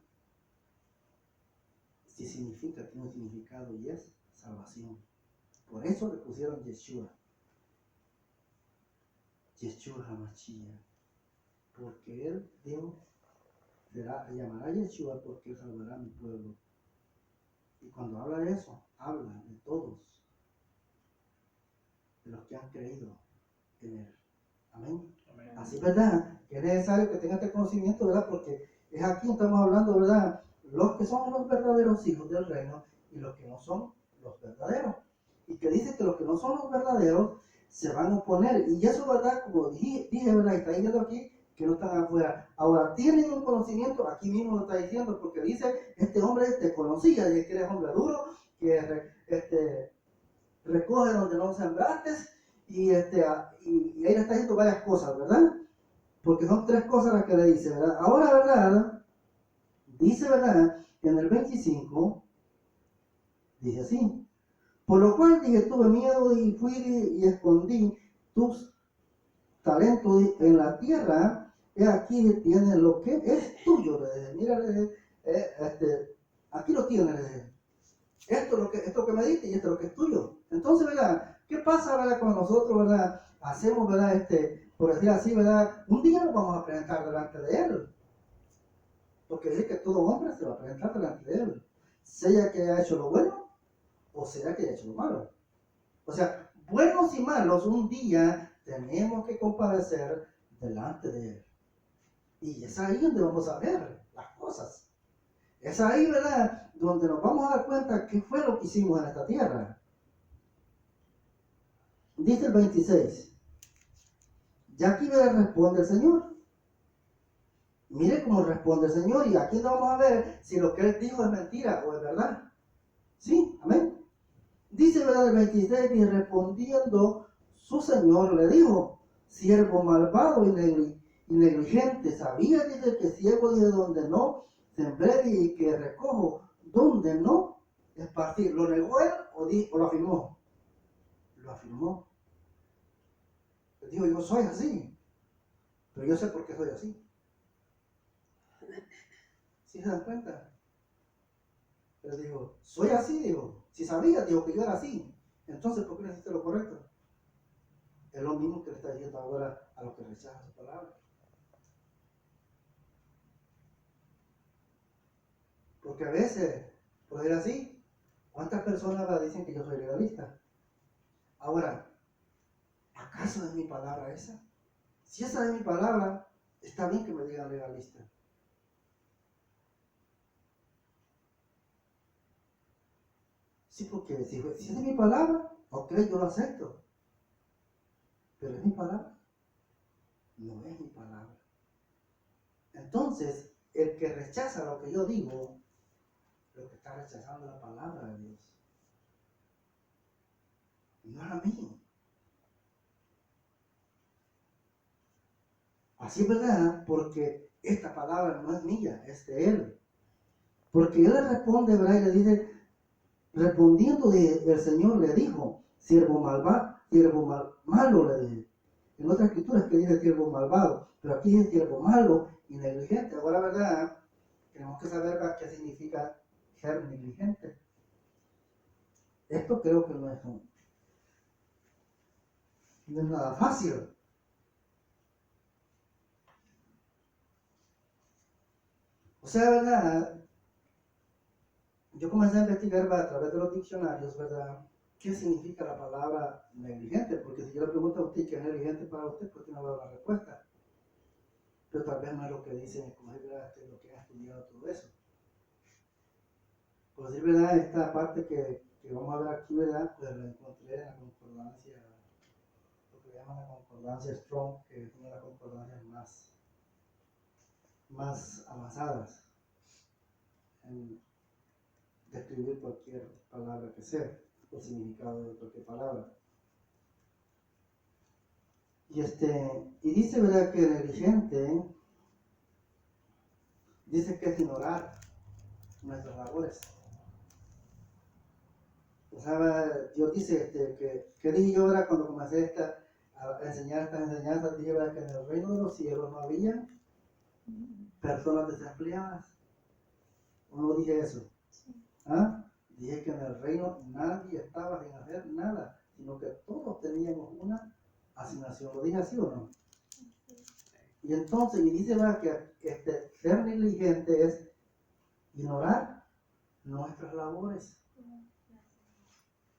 sí significa, tiene un significado y es salvación. Por eso le pusieron Yeshua. Yeshua HaMashiach. Porque él dijo, llamará Yeshua porque él salvará a mi pueblo. Y cuando habla de eso, habla de todos, de los que han creído en él. Amén. Amén. Así, ¿verdad? Que es necesario que tenga este conocimiento, ¿verdad? Porque es aquí estamos hablando, ¿verdad? Los que son los verdaderos hijos del reino y los que no son los verdaderos. Y que dice que los que no son los verdaderos se van a oponer. Y eso, ¿verdad? Como dije, ¿verdad? Y está diciendo aquí que no están afuera. Ahora, tienen un conocimiento, aquí mismo lo está diciendo, porque dice, este hombre te conocía, y que eres hombre duro, que recoge donde no sembraste, y ahí le está diciendo varias cosas, ¿verdad? Porque son tres cosas las que le dice, ¿verdad? Ahora, ¿verdad? Dice, ¿verdad? En el 25, dice así, por lo cual dije, tuve miedo y fui y escondí tus talentos en la tierra, y aquí tienes lo que es tuyo, mira, aquí lo tienes, esto es lo que me diste y esto es lo que es tuyo. Entonces, ¿verdad? ¿Qué pasa, verdad, con nosotros, verdad? Hacemos, ¿verdad? Por decir así, ¿verdad? Un día nos vamos a presentar delante de él. Porque dice que todo hombre se va a presentar delante de él. Sea que haya hecho lo bueno o sea que haya hecho lo malo. O sea, buenos y malos, un día tenemos que compadecer delante de Él. Y es ahí donde vamos a ver las cosas. Es ahí, ¿verdad?, donde nos vamos a dar cuenta qué fue lo que hicimos en esta tierra. Dice el 26. Ya aquí le responde el Señor. Mire cómo responde el Señor. Y aquí vamos a ver si lo que Él dijo es mentira o es verdad. Sí, amén. Dice, ¿verdad?, el 26, y respondiendo su Señor le dijo: siervo malvado y negligente, ¿sabía, dice, que ciego dice donde no sembré y que recojo donde no esparcí? ¿Lo negó él o lo afirmó? Lo afirmó. Dijo: yo soy así, pero yo sé por qué soy así. ¿Sí se dan cuenta? Pero dijo: soy así, dijo. Si sabía, dijo, que yo era así. Entonces, ¿por qué no hiciste lo correcto? Es lo mismo que le está diciendo ahora a los que rechazan su palabra. Porque a veces, por decir así, ¿cuántas personas dicen que yo soy legalista? Ahora, ¿acaso es mi palabra esa? Si esa es mi palabra, está bien que me digan legalista. Sí, porque si es mi palabra, ok, yo lo acepto. Pero es mi palabra, no es mi palabra. Entonces, el que rechaza lo que yo digo, lo que está rechazando la palabra de Dios. No a mí. Así es, verdad, porque esta palabra no es mía, es de Él. Porque Él le responde, ¿verdad?, y le dice, respondiendo el Señor le dijo: siervo malvado, malo le dije. En otras escrituras que dice siervo malvado, pero aquí dice siervo malo y negligente. Ahora, ¿verdad?, tenemos que saber qué significa ser negligente. Esto creo que no es nada fácil. O sea, ¿verdad?, yo comencé a investigar a través de los diccionarios, ¿verdad?, qué significa la palabra negligente, porque si yo le pregunto a usted qué es negligente para usted, pues no va a dar la respuesta. Pero tal vez no es lo que dicen, como es, ¿verdad?, lo que han estudiado todo eso. Por decir verdad, esta parte que vamos a ver aquí, ¿verdad?, pues la encontré en la concordancia, lo que llaman la concordancia Strong, que es una de las concordancias más avanzadas en describir cualquier palabra que sea, o significado de cualquier palabra. Y dice, ¿verdad?, que negligente dice que es ignorar nuestras labores. O sea, Dios dice que dije yo ahora cuando comencé a enseñar estas enseñanzas, dije, ¿verdad?, que en el reino de los cielos no había personas desempleadas. ¿O no dije eso? ¿Ah? Dije que en el reino nadie estaba sin hacer nada, sino que todos teníamos una asignación. ¿Lo dije así o no? Y entonces, y dice, ¿verdad?, que ser negligente es ignorar nuestras labores,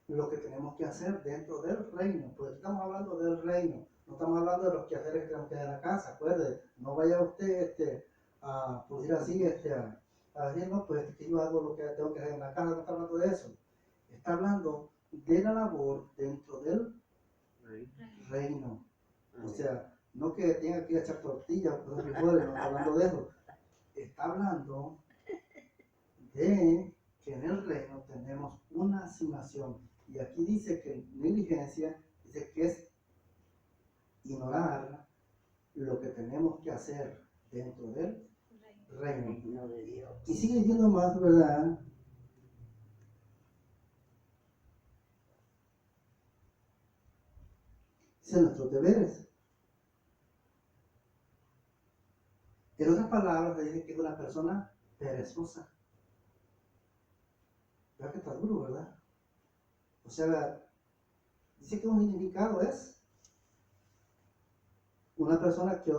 lo que tenemos que hacer dentro del reino. Pues estamos hablando del reino, no estamos hablando de los quehaceres que tenemos que hacer en la casa. Acuérdate, no vaya usted a, por decir así, a decir, no, pues que yo hago lo que tengo que hacer en la casa. No está hablando de eso, está hablando de la labor dentro del reino. O sea, no que tenga que ir a echar tortillas o frijoles, no está hablando de eso. Está hablando de que en el reino tenemos una asignación. Y aquí dice que negligencia, dice que es ignorar lo que tenemos que hacer dentro del reino de Dios. Y sigue diciendo más, ¿verdad? Dice nuestros deberes. En otras palabras, dice que es una persona perezosa. ¿Verdad que está duro, verdad? O sea, dice que un significado es una persona que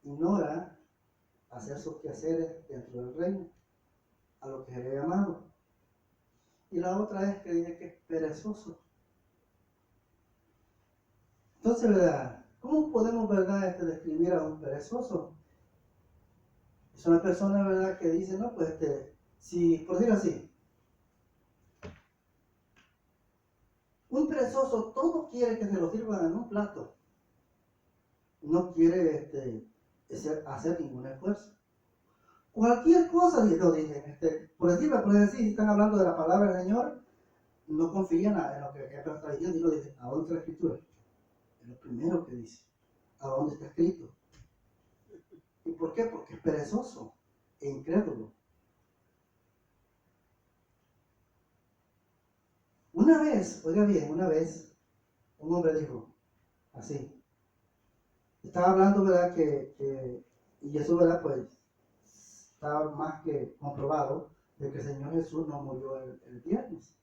ignora hacer sus quehaceres dentro del reino, a lo que se le ha llamado. Y la otra es que dice que es perezoso. Entonces, ¿verdad?, ¿Cómo podemos, verdad, describir a un perezoso? Es una persona, verdad, que dice, no, pues, si, por decir así, un perezoso todo quiere que se lo sirvan en un plato. No quiere hacer ningún esfuerzo. Cualquier cosa, lo dicen, por decir así, si están hablando de la palabra del Señor, no confían en lo que está diciendo, y lo dicen, ¿a dónde está la escritura? Es lo primero que dice, ¿a dónde está escrito? ¿Y por qué? Porque es perezoso e incrédulo. Una vez, oiga bien, un hombre dijo, así, estaba hablando, ¿verdad? Y eso, ¿verdad? Pues estaba más que comprobado de que el Señor Jesús no murió el viernes,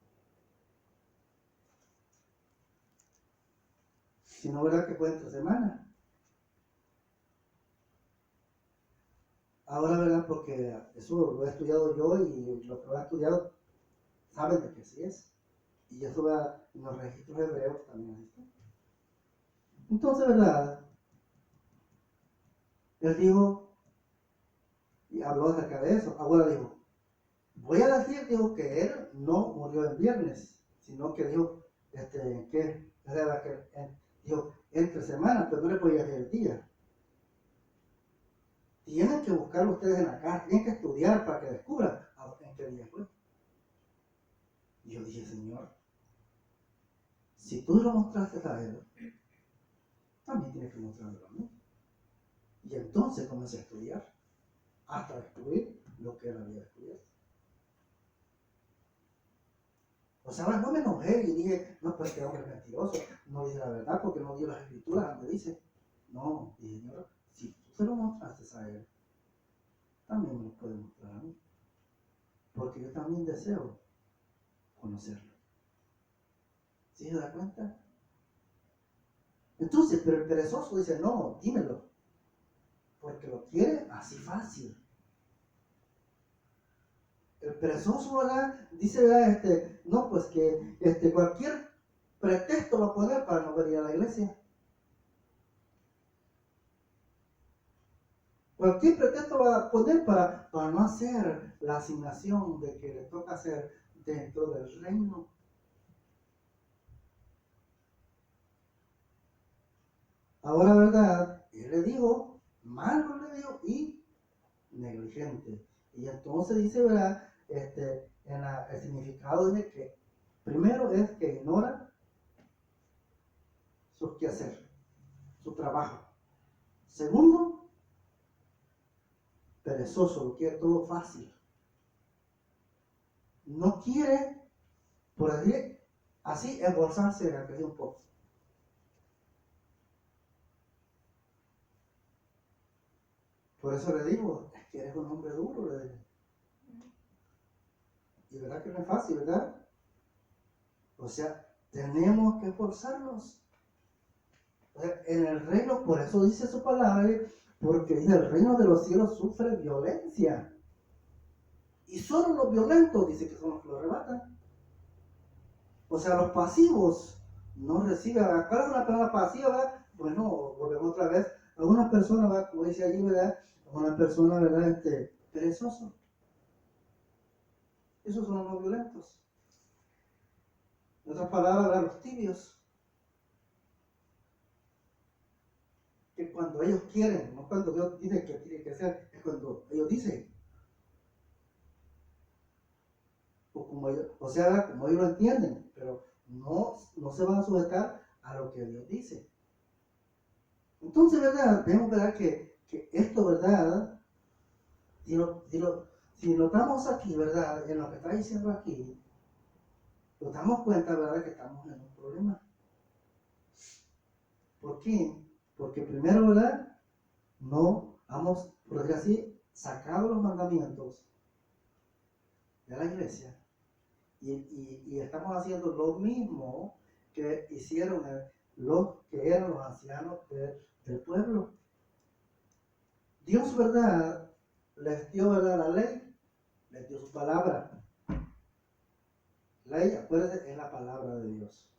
sino, ¿verdad? Que fue entre semana. Ahora, ¿verdad? Porque eso lo he estudiado yo y los que lo han estudiado saben de que sí es. Y eso va en los registros hebreos también está. Entonces, ¿verdad? Él dijo, y habló acerca de eso. Ahora dijo, voy a decir, dijo, que él no murió el viernes, sino que dijo, que era que dijo, entre semanas, pero no le podía decir el día. Tienen que buscar ustedes en la casa, tienen que estudiar para que descubran en qué día fue. Y yo dije, Señor, si tú lo mostraste a él, también tienes que mostrarlo a mí. Y entonces comencé a estudiar hasta descubrir lo que él había descubierto. O sea, ahora no me enojé y dije, no, pues este hombre es mentiroso, no dice la verdad porque no dio las escrituras donde dice. No, dije, Señor, si tú se lo mostraste a él, también me lo puedes mostrar a mí. Porque yo también deseo conocerlo. ¿Sí se da cuenta? Entonces, pero el perezoso dice, no, dímelo. Porque lo quiere así fácil. El perezoso, ¿verdad? Dice, ¿verdad? No, pues que cualquier pretexto va a poner para no venir a la iglesia. Cualquier pretexto va a poner para no hacer la asignación de que le toca hacer dentro del reino. Ahora, ¿verdad? Él le dijo, malo le dijo y negligente. Y entonces dice, ¿verdad? El significado dice que primero es que ignora su quehacer, su trabajo. Segundo, perezoso, lo quiere todo fácil. No quiere, por decir así, esforzarse a crecer un poco. Por eso le digo, es que eres un hombre duro, le digo. Y verdad que no es fácil, ¿verdad? O sea, tenemos que esforzarnos. O sea, en el reino, por eso dice su palabra, porque dice, el reino de los cielos sufre violencia. Y solo los violentos, dice que son los que lo arrebatan. O sea, los pasivos no reciben. ¿Cuál es una persona pasiva, verdad? Bueno, volvemos otra vez a una persona, ¿verdad? Como dice allí, ¿verdad? A una persona, ¿verdad? Perezoso. Esos son los no violentos. En otras palabras, ¿verdad? Los tibios. Que cuando ellos quieren, no cuando Dios dice que tiene que ser, es cuando ellos dicen. O como ellos, o sea, como ellos lo entienden, pero no se van a sujetar a lo que Dios dice. Entonces, ¿verdad? Vemos, ¿verdad? Que esto, ¿verdad? Si notamos aquí, ¿verdad? En lo que está diciendo aquí, nos damos cuenta, ¿verdad? Que estamos en un problema. ¿Por qué? Porque primero, ¿verdad? No hemos, por decir así, sacado los mandamientos de la iglesia y estamos haciendo lo mismo que hicieron los que eran los ancianos del pueblo. Dios, ¿verdad? Les dio, ¿verdad? La ley, les dio su palabra. Ley, acuérdense, es la palabra de Dios.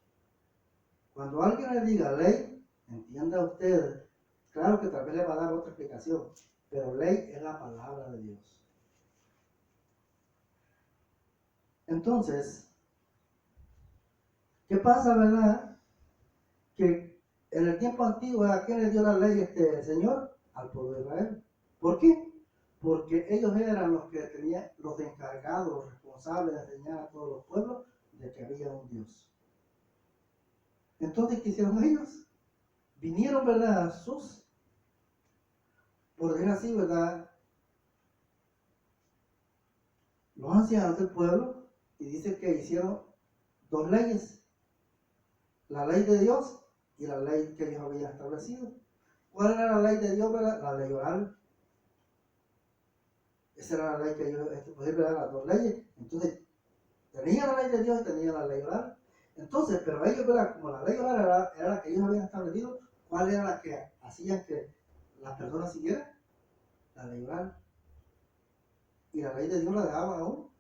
Cuando alguien le diga ley, entienda usted, claro que tal vez le va a dar otra explicación, pero ley es la palabra de Dios. Entonces, ¿qué pasa, verdad? Que en el tiempo antiguo, ¿a quién le dio la ley el Señor? Al pueblo de Israel. ¿Por qué? Porque ellos eran los que tenían, los encargados, los responsables de enseñar a todos los pueblos de que había un Dios. Entonces, ¿qué hicieron ellos? Vinieron, ¿verdad? Por decir así, ¿verdad? Los ancianos del pueblo, y dice que hicieron dos leyes. La ley de Dios y la ley que ellos habían establecido. ¿Cuál era la ley de Dios, verdad? La ley oral. Esa era la ley que ellos, podían ver las dos leyes. Entonces, tenían la ley de Dios y tenían la ley oral. Entonces, pero ellos, ¿verdad? Como la ley oral era la que ellos habían establecido, ¿cuál era la que hacían que las personas siguieran? La ley oral. Y la ley de Dios la dejaban aún.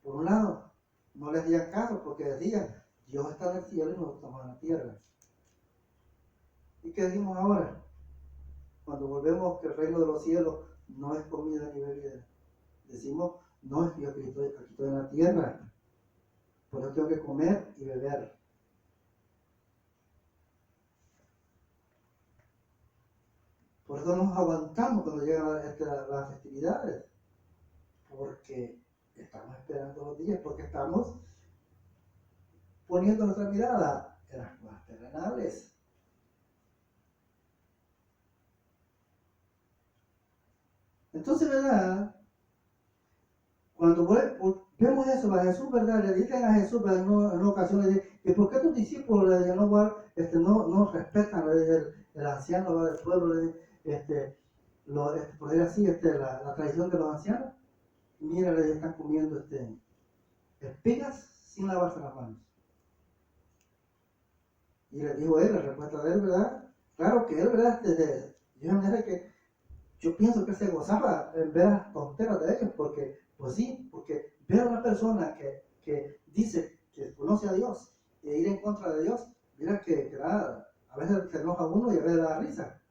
Por un lado, no les hacían caso porque decían, Dios está en el cielo y nosotros estamos en la tierra. ¿Y qué decimos ahora? Cuando volvemos que el reino de los cielos no es comida ni bebida. Decimos, no, es que yo aquí estoy en la tierra. Por eso tengo que comer y beber. Por eso nos aguantamos cuando llegan las festividades. Porque estamos esperando los días, porque estamos poniendo nuestra mirada en las cosas terrenales. Entonces, ¿verdad? Cuando vemos eso, a Jesús, ¿verdad? Le dicen a Jesús, ¿verdad? En una ocasión le dicen, ¿y por qué tus discípulos le dicen, no respetan el anciano, ¿verdad? Del pueblo? Le dicen, por decir así, la tradición de los ancianos. Mira, le están comiendo espigas sin lavarse las manos. Y le dijo él, la respuesta de él, ¿verdad? Claro que él, ¿verdad? Yo pienso que se gozaba en ver las tonteras de ellos, porque, pues sí, porque ver a una persona que dice que conoce a Dios e ir en contra de Dios, mira que a veces se enoja uno y a veces le da risa.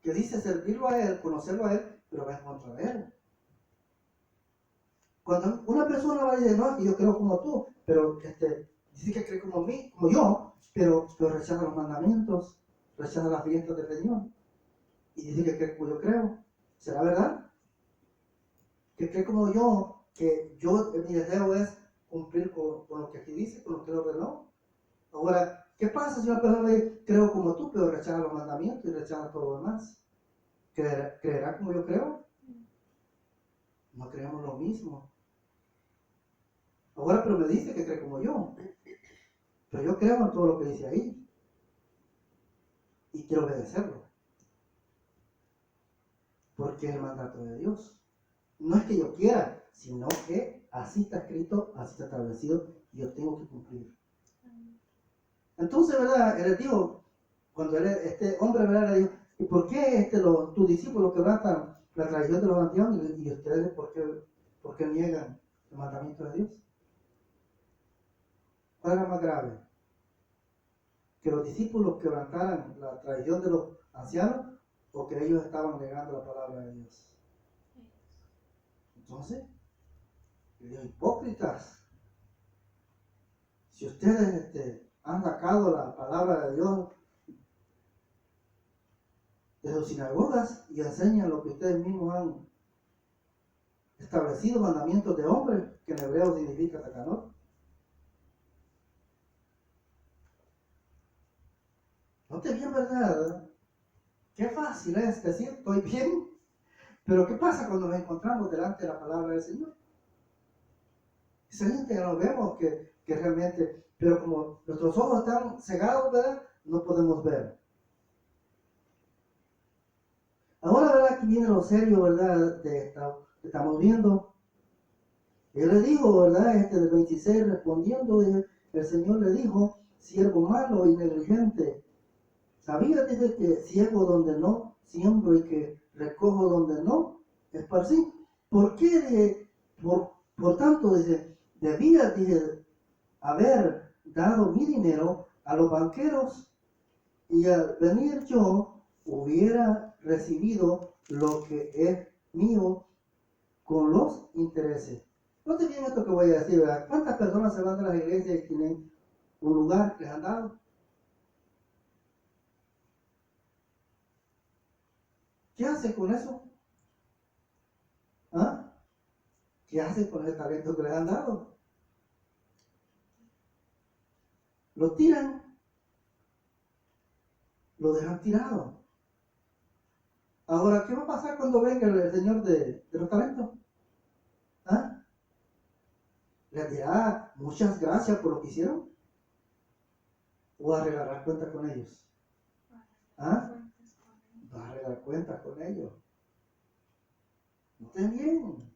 Que dice servirlo a Él, conocerlo a Él, pero va en contra de Él. Cuando una persona va a decir, no, que yo creo como tú, pero dice que cree como yo, pero rechaza los mandamientos, rechaza las fiestas del Señor. Y dice que cree como yo creo. ¿Será verdad? Que cree como yo, que mi deseo es cumplir con lo que aquí dice, con lo que él ordenó. Ahora, ¿qué pasa si una persona dice, creo como tú, pero rechaza los mandamientos y rechaza todo lo demás? ¿Creerá como yo creo? No creemos lo mismo. Ahora, pero me dice que cree como yo. Pero yo creo en todo lo que dice ahí. Y quiero obedecerlo. Porque es el mandato de Dios. No es que yo quiera, sino que así está escrito, así está establecido, y yo tengo que cumplir. Entonces, ¿verdad? Él les dijo, cuando este hombre, ¿verdad? Le dijo, ¿y por qué tus discípulos quebrantan la tradición de los ancianos y ustedes por qué niegan el mandamiento de Dios? ¿Cuál era más grave? ¿Que los discípulos quebrantaran la tradición de los ancianos o que ellos estaban negando la palabra de Dios? Entonces, los hipócritas, si ustedes han sacado la palabra de Dios de sus sinagogas y enseñan lo que ustedes mismos han establecido, mandamientos de hombres, que en hebreo significa tacanot. Note bien, ¿verdad? Qué fácil es decir, estoy bien, pero ¿qué pasa cuando nos encontramos delante de la palabra del Señor? Esa gente que nos vemos que realmente, pero como nuestros ojos están cegados, ¿verdad? No podemos ver. Ahora, ¿verdad? Aquí viene lo serio, ¿verdad? Estamos viendo. Él le dijo, ¿verdad? Del 26, respondiendo, el Señor le dijo, siervo malo y negligente, ¿sabías, dice, que ciego donde no siembro y que recojo donde no esparcí? ¿Por qué? Por tanto, dice, debía, dice, haber dado mi dinero a los banqueros y al venir yo hubiera recibido lo que es mío con los intereses. Note bien esto que voy a decir, ¿verdad? ¿Cuántas personas se van de las iglesias y tienen un lugar que les han dado? ¿Qué hacen con eso? ¿Ah? ¿Qué hacen con ese talento que les han dado? Lo tiran, lo dejan tirado. Ahora, ¿qué va a pasar cuando venga el Señor de los talentos? ¿Ah? ¿Les dirá muchas gracias por lo que hicieron? ¿O a arreglar cuentas con ellos? ¿Ah? Va a arreglar cuentas con ellos. No estén bien.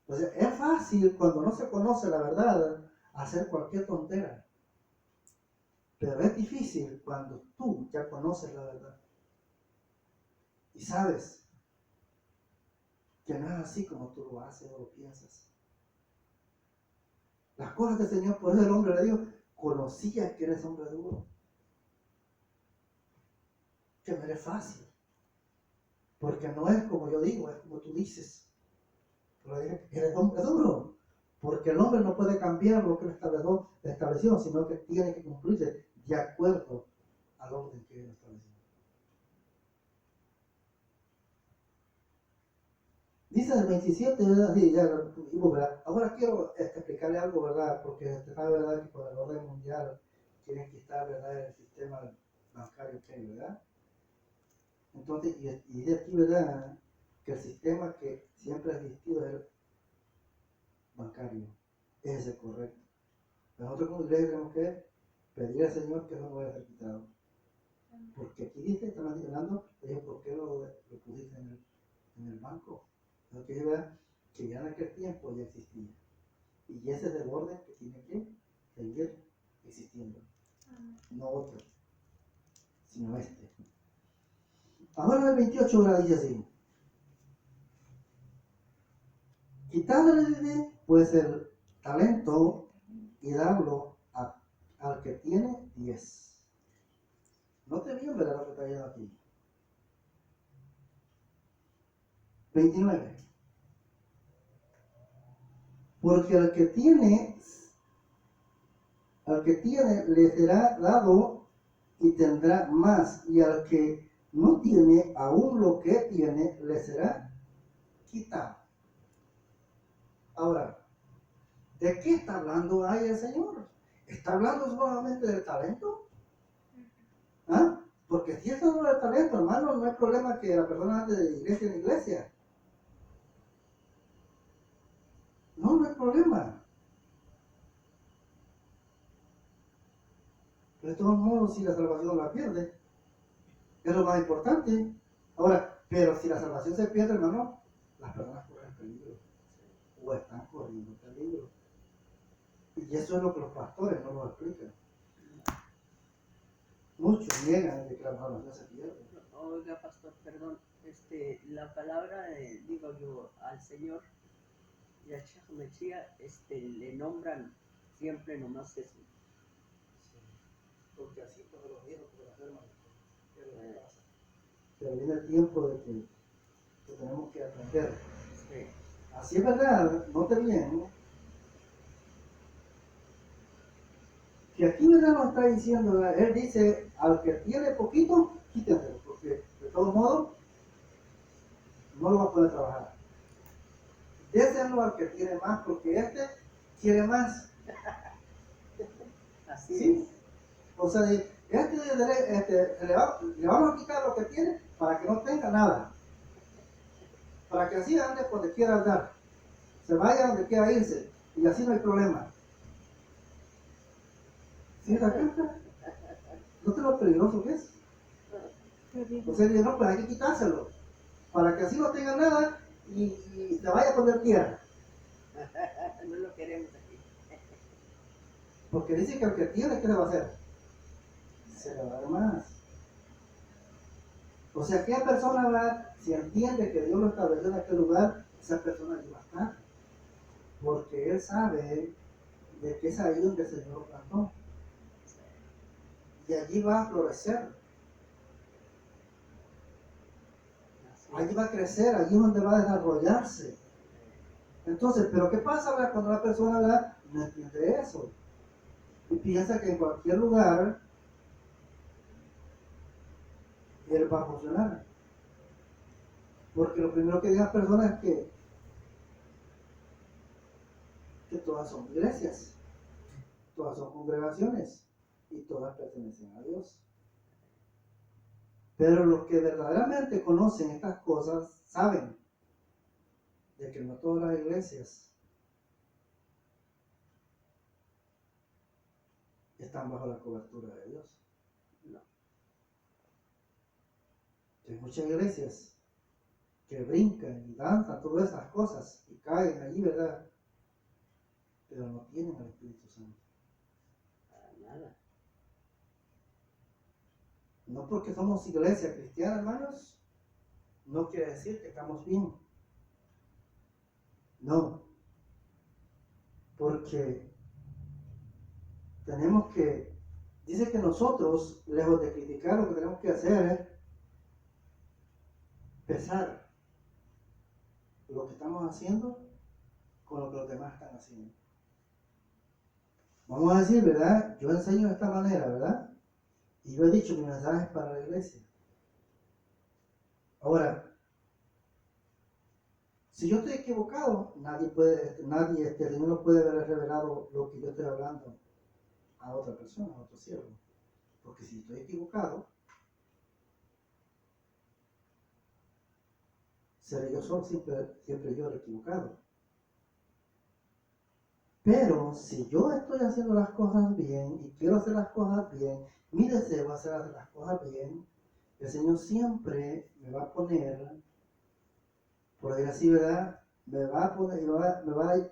O sea, es fácil cuando no se conoce la verdad hacer cualquier tontera. Pero es difícil cuando tú ya conoces la verdad. Y sabes que no es así como tú lo haces o lo piensas. Las cosas del Señor, por eso el hombre le dijo, conocía que eres hombre duro. Que no eres fácil. Porque no es como yo digo, es como tú dices. Pero eres hombre duro. Porque el hombre no puede cambiar lo que él estableció, sino que tiene que cumplirse de acuerdo al orden que él estableció. Dice el 27, así, ya lo tuvimos, ¿verdad? Ahora quiero explicarle algo, ¿verdad? Porque usted sabe, ¿verdad?, que con el orden mundial quieren quitar, ¿verdad?, el sistema bancario que hay, ¿verdad? Entonces, y dice aquí, ¿verdad?, que el sistema que siempre ha existido es el bancario. Ese es el correcto. Nosotros como iglesia tenemos que pedir al Señor que eso no vaya a ser quitado. Porque aquí dice, está mencionando, ¿por qué lo pusiste en el banco? Lo que lleva que ya en aquel tiempo ya existía. Y ese es el orden que tiene que seguir existiendo. No otro, sino este. Ahora el 28 ahora dice así. Quitándole pues el talento y darlo al que tiene 10. No te bien, ¿verdad?, lo que está viendo aquí. 29. Porque al que tiene le será dado y tendrá más, y al que no tiene, aún lo que tiene le será quitado. Ahora, ¿de qué está hablando ahí el Señor? ¿Está hablando solamente del talento? ¿Ah? Porque si eso no es el talento, hermano, no hay problema que la persona ande de iglesia en iglesia. No hay problema. De todos modos, si la salvación la pierde, es lo más importante. Ahora, pero si la salvación se pierde, hermano, las personas corren peligro. O están corriendo peligro. Y eso es lo que los pastores no nos explican. Muchos niegan de que la salvación se pierde. Oiga, pastor, perdón, la palabra, digo yo, al Señor, Yahshua Mesías, le nombran siempre nomás eso. Sí. Porque así pues los viejos que las hermanas, es lo que pasa. Pero viene el tiempo de que tenemos que aprender. Sí. Así es verdad, note bien, ¿no? Que aquí, ¿verdad?, nos está diciendo, ¿verdad? Él dice, al que tiene poquito, quítenlo, porque de todos modos no lo va a poder trabajar. Déselo al que tiene más, porque este quiere más. Así ¿Sí? es. O sea, le vamos a quitar lo que tiene para que no tenga nada. Para que así ande donde quiera andar. Se vaya donde quiera irse. Y así no hay problema. ¿Sí la cuenta? ¿No te lo peligroso que es? O sea, no, pues hay que quitárselo. Para que así no tenga nada y se vaya a poner tierra. No lo queremos aquí. Porque dice que el que tiene, ¿qué se va a hacer? Se le va a dar más. O sea, aquella persona, ¿verdad?, si entiende que Dios lo estableció en aquel lugar, esa persona allí va a estar. Porque él sabe de que es ahí donde el Señor lo plantó. y allí va a florecer, allí va a crecer, allí es donde va a desarrollarse. Entonces, pero ¿qué pasa, ¿verdad? Cuando una persona, ¿verdad?, no entiende eso y piensa que en cualquier lugar él va a funcionar? Porque lo primero que digan las personas es que todas son iglesias, todas son congregaciones y todas pertenecen a Dios. Pero los que verdaderamente conocen estas cosas saben de que no todas las iglesias están bajo la cobertura de Dios. No. Hay muchas iglesias que brincan y danzan todas esas cosas y caen allí, ¿verdad? Pero no tienen al Espíritu Santo. Para nada. No porque somos iglesia cristiana, hermanos, no quiere decir que estamos bien. No. Porque tenemos que, dice que nosotros, lejos de criticar, lo que tenemos que hacer es pesar lo que estamos haciendo con lo que los demás están haciendo. Vamos a decir, ¿verdad? Yo enseño de esta manera, ¿verdad? Y yo he dicho mi mensaje es para la iglesia. Ahora, si yo estoy equivocado, el Señor no puede haber revelado lo que yo estoy hablando a otra persona, a otro siervo. Porque si estoy equivocado, seré yo solo, siempre yo el equivocado. Pero si yo estoy haciendo las cosas bien y quiero hacer las cosas bien, mi deseo es hacer las cosas bien, el Señor siempre me va a poner, por decir así, ¿verdad? Me va a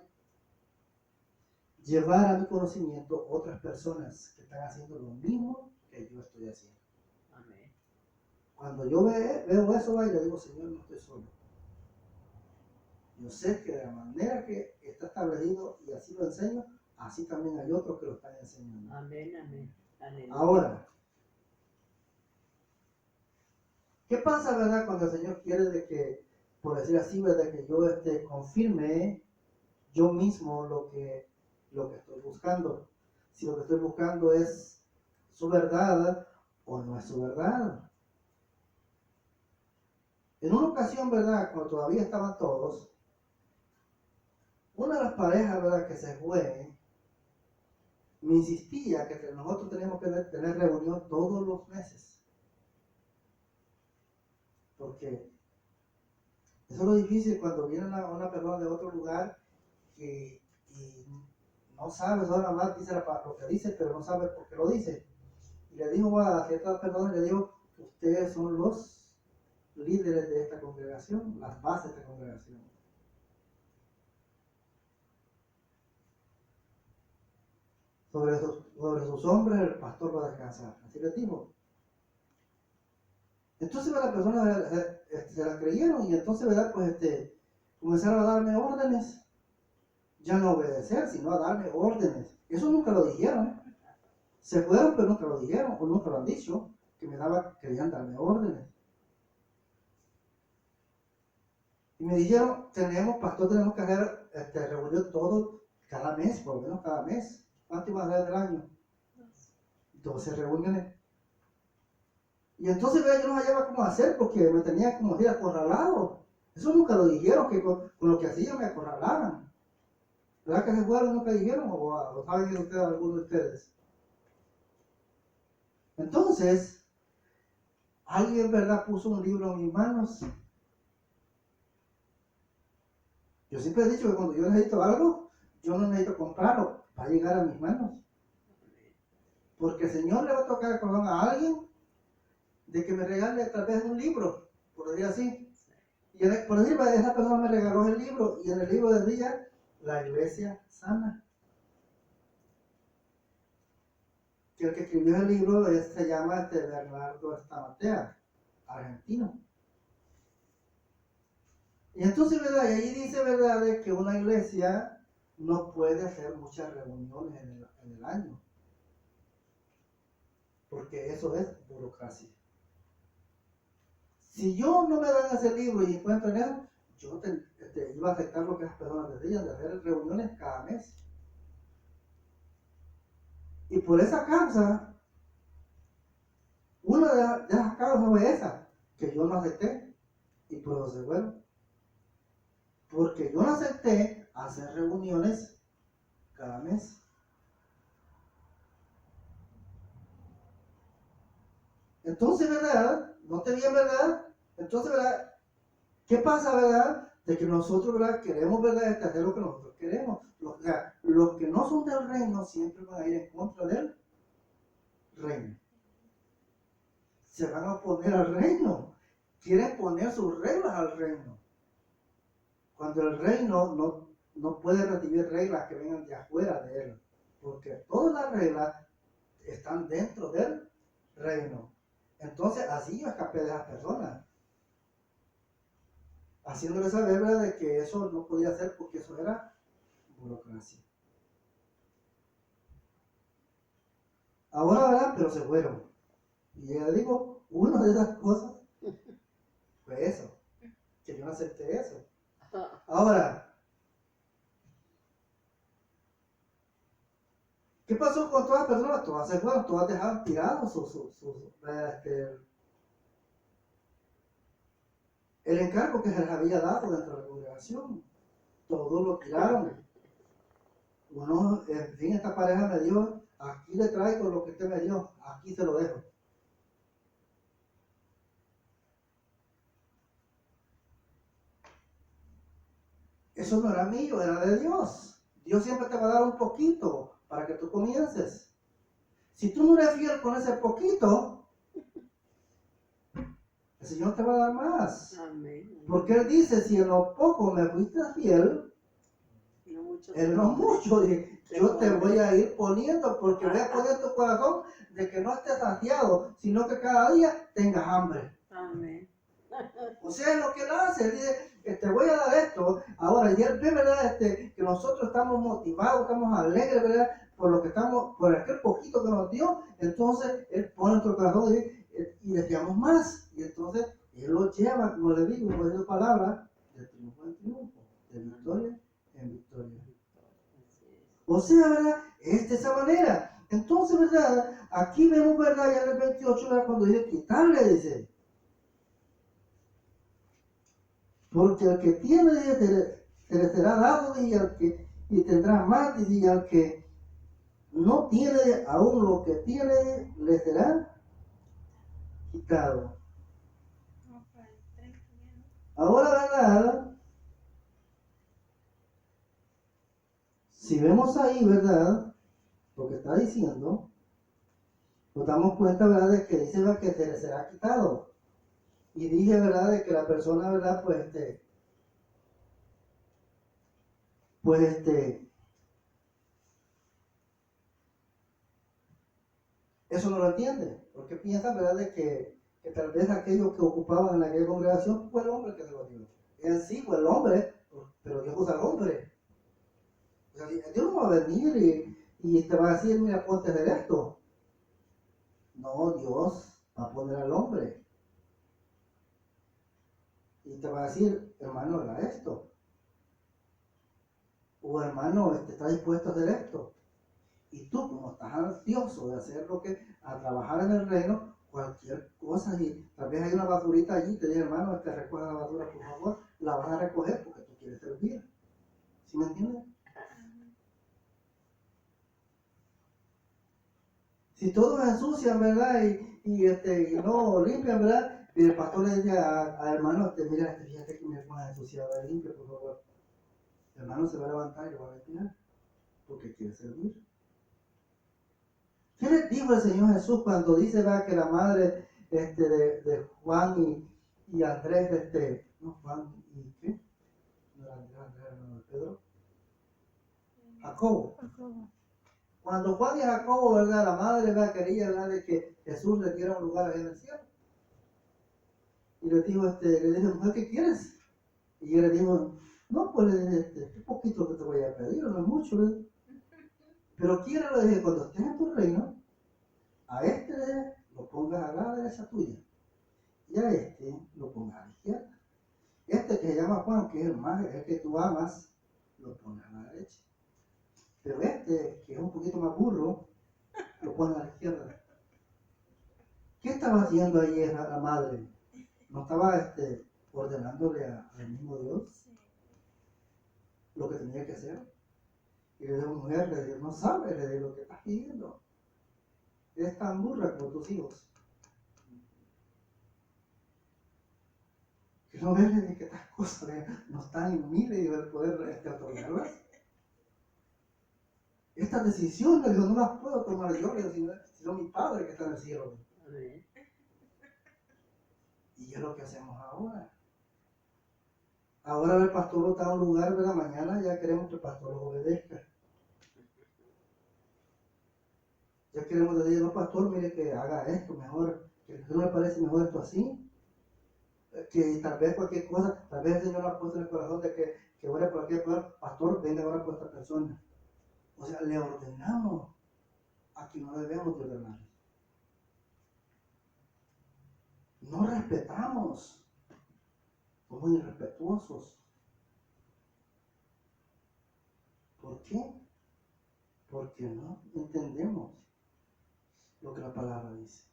llevar a mi conocimiento otras personas que están haciendo lo mismo que yo estoy haciendo. Amén. Cuando yo veo eso, y le digo, Señor, no estoy solo. Yo sé que de la manera que está establecido y así lo enseño, así también hay otros que lo están enseñando. Amén, amén. Aleluya. Ahora, ¿qué pasa, verdad, cuando el Señor quiere de que, por decir así, verdad, que yo confirme yo mismo lo que estoy buscando? Si lo que estoy buscando es su verdad o no es su verdad. En una ocasión, verdad, cuando todavía estaban todos, una de las parejas, verdad, que se fue, me insistía que nosotros teníamos que tener reunión todos los meses. Porque eso es lo difícil cuando viene una persona de otro lugar y no sabe, solo nada más dice lo que dice, pero no sabe por qué lo dice. Y le dijo a ciertas personas, le dijo, ustedes son los líderes de esta congregación, las bases de esta congregación. Sobre sus hombres el pastor va a descansar. Así les dijo. Entonces las personas se la creyeron y entonces, ¿verdad? Pues comenzaron a darme órdenes. Ya no obedecer, sino a darme órdenes. Eso nunca lo dijeron. Se fueron, pero nunca lo dijeron, o nunca lo han dicho, que querían darme órdenes. Y me dijeron, pastor, tenemos que hacer reunión todo cada mes, por lo menos cada mes. ¿Cuánto iba a ser del año? 12 reuniones. Y entonces yo no hallaba cómo hacer porque me tenía como decir acorralado. Eso nunca lo dijeron, que con lo que hacía me acorralaban. ¿Verdad que se fueron? Nunca dijeron, o saben ustedes, algunos de ustedes. Entonces, alguien, ¿verdad?, puso un libro en mis manos. Yo siempre he dicho que cuando yo necesito algo, yo no necesito comprarlo, va a llegar a mis manos. Porque el Señor le va a tocar el corazón a alguien de que me regale a través de un libro, por decir así. Y por decir, esa persona me regaló el libro, y en el libro decía, la iglesia sana. Que el que escribió el libro se llama Bernardo Estamatea, argentino. Y entonces, ¿verdad? Y ahí dice, ¿verdad?, de que una iglesia no puede hacer muchas reuniones en el año. ¿Por porque eso es burocracia. Si yo no me dan ese libro y encuentro en eso, yo iba a aceptar lo que las personas decían, de hacer reuniones cada mes. Y por esa causa, una de las causas fue esa, que yo no acepté, y por eso se fueron. Porque yo no acepté hacer reuniones cada mes. Entonces, ¿verdad? No te bien, ¿verdad? Entonces, ¿verdad? ¿Qué pasa, verdad? De que nosotros, ¿verdad? Queremos, ¿verdad? Hacer lo que nosotros queremos. Los que no son del reino siempre van a ir en contra del reino. Se van a oponer al reino. Quieren poner sus reglas al reino. Cuando el reino no puede recibir reglas que vengan de afuera de él. Porque todas las reglas están dentro del reino. Entonces, así yo escapé de esas personas. Haciéndole saber, ¿verdad?, de que eso no podía ser porque eso era burocracia. Ahora, ¿verdad? Pero se fueron. Y ya le digo, una de esas cosas fue eso, que yo no acepté eso. Ahora, ¿qué pasó con todas las personas? Todas se fueron, todas dejaron tirados el encargo que se les había dado dentro de la congregación. Todos lo tiraron. Uno, en fin, esta pareja me dio, aquí le traigo lo que usted me dio, aquí se lo dejo. Eso no era mío, era de Dios. Dios siempre te va a dar un poquito para que tú comiences. Si tú no eres fiel con ese poquito, el Señor te va a dar más. Amén. Porque Él dice, si en lo poco me fuiste fiel, en lo mucho yo te voy a ir poniendo, porque voy a poner tu corazón de que no estés saciado, sino que cada día tengas hambre. Amén. O sea, es lo que Él hace. Él dice, te voy a dar esto. Ahora, y Él ve, ¿verdad? Que nosotros estamos motivados, estamos alegres, ¿verdad? Por lo que estamos, por aquel poquito que nos dio. Entonces, Él pone nuestro corazón y deseamos más. Y entonces, Él lo lleva, como le digo, como digo palabra, de triunfo en triunfo, de victoria en victoria. O sea, ¿verdad? Es de esa manera. Entonces, ¿verdad? Aquí vemos, ¿verdad? Ya en el 28, ¿verdad? Cuando dice quitarle, dice. Porque al que tiene, se le será dado, y tendrá más, y al que no tiene, aún lo que tiene, le será quitado. Ahora, ¿verdad? Si vemos ahí, ¿verdad? Lo que está diciendo, nos damos cuenta, ¿verdad? De que dice, ¿verdad?, que se le será quitado. Y dije, ¿verdad?, de que la persona, ¿verdad?, eso no lo entiende, porque piensa, ¿verdad?, de que tal vez aquellos que ocupaban en aquella congregación fue el hombre que se lo dio. En sí fue el hombre, pero Dios usa al hombre. O sea, Dios no va a venir y te va a decir, mira, ponte a hacer esto. No, Dios va a poner al hombre. Y te va a decir, hermano, haga esto. O hermano, está dispuesto a hacer esto. Y tú, como estás ansioso de hacer a trabajar en el reino, cualquier cosa, y tal vez hay una basurita allí, te dice, hermano, recoge la basura, por favor, la vas a recoger porque tú quieres servir. ¿Sí me entiendes? Si todos ensucian, ¿verdad? Y no limpian, ¿verdad? Y el pastor le dice a hermano, mira, fíjate que mi hermana ensuciada, limpia, por favor. El hermano se va a levantar y lo va a limpiar porque quiere servir. ¿Qué les dijo el Señor Jesús cuando dice, ¿verdad?, que la madre de Juan y Andrés, no, Juan y ¿qué? No era Andrés, no, Pedro. Jacobo. Cuando Juan y Jacobo, ¿verdad?, la madre, ¿verdad?, quería, ¿verdad?, de que Jesús le diera un lugar ahí en el cielo. Y le dijo, le dijo, mujer, ¿qué quieres? Y yo le dijo, no, pues es poquito que te voy a pedir, no es mucho, ¿verdad? Pero quiero, le dije, cuando estés en tu reino, a pongas a la derecha tuya. Y a este lo pongas a la izquierda. Este que se llama Juan, que es el que tú amas, lo pones a la derecha. Pero este, que es un poquito más burro, lo pones a la izquierda. ¿Qué estaba haciendo ayer la madre? ¿No estaba ordenándole al mismo Dios lo que tenía que hacer? Y le dijo, mujer, le dijo, no sabes de lo que estás pidiendo. Eres tan burra como tus hijos. Que no ves de que estas cosas no están en mí, le dijo, el poder otorgarlas. Estas decisiones, le digo, no las puedo tomar yo, le digo, sino mi Padre que está en el cielo. Y es lo que hacemos ahora. Ahora el pastor está en un lugar de la mañana, ya queremos que el pastor los obedezca. Ya queremos decir, no pastor, mire que haga esto mejor, que no me parece mejor esto así. Que tal vez cualquier cosa, tal vez el Señor ha puesto en el corazón de que ore por cualquier cosa, pastor, venga ahora por esta persona. O sea, le ordenamos a quien no debemos de ordenar. No respetamos, somos irrespetuosos. ¿Por qué? Porque no entendemos lo que la palabra dice.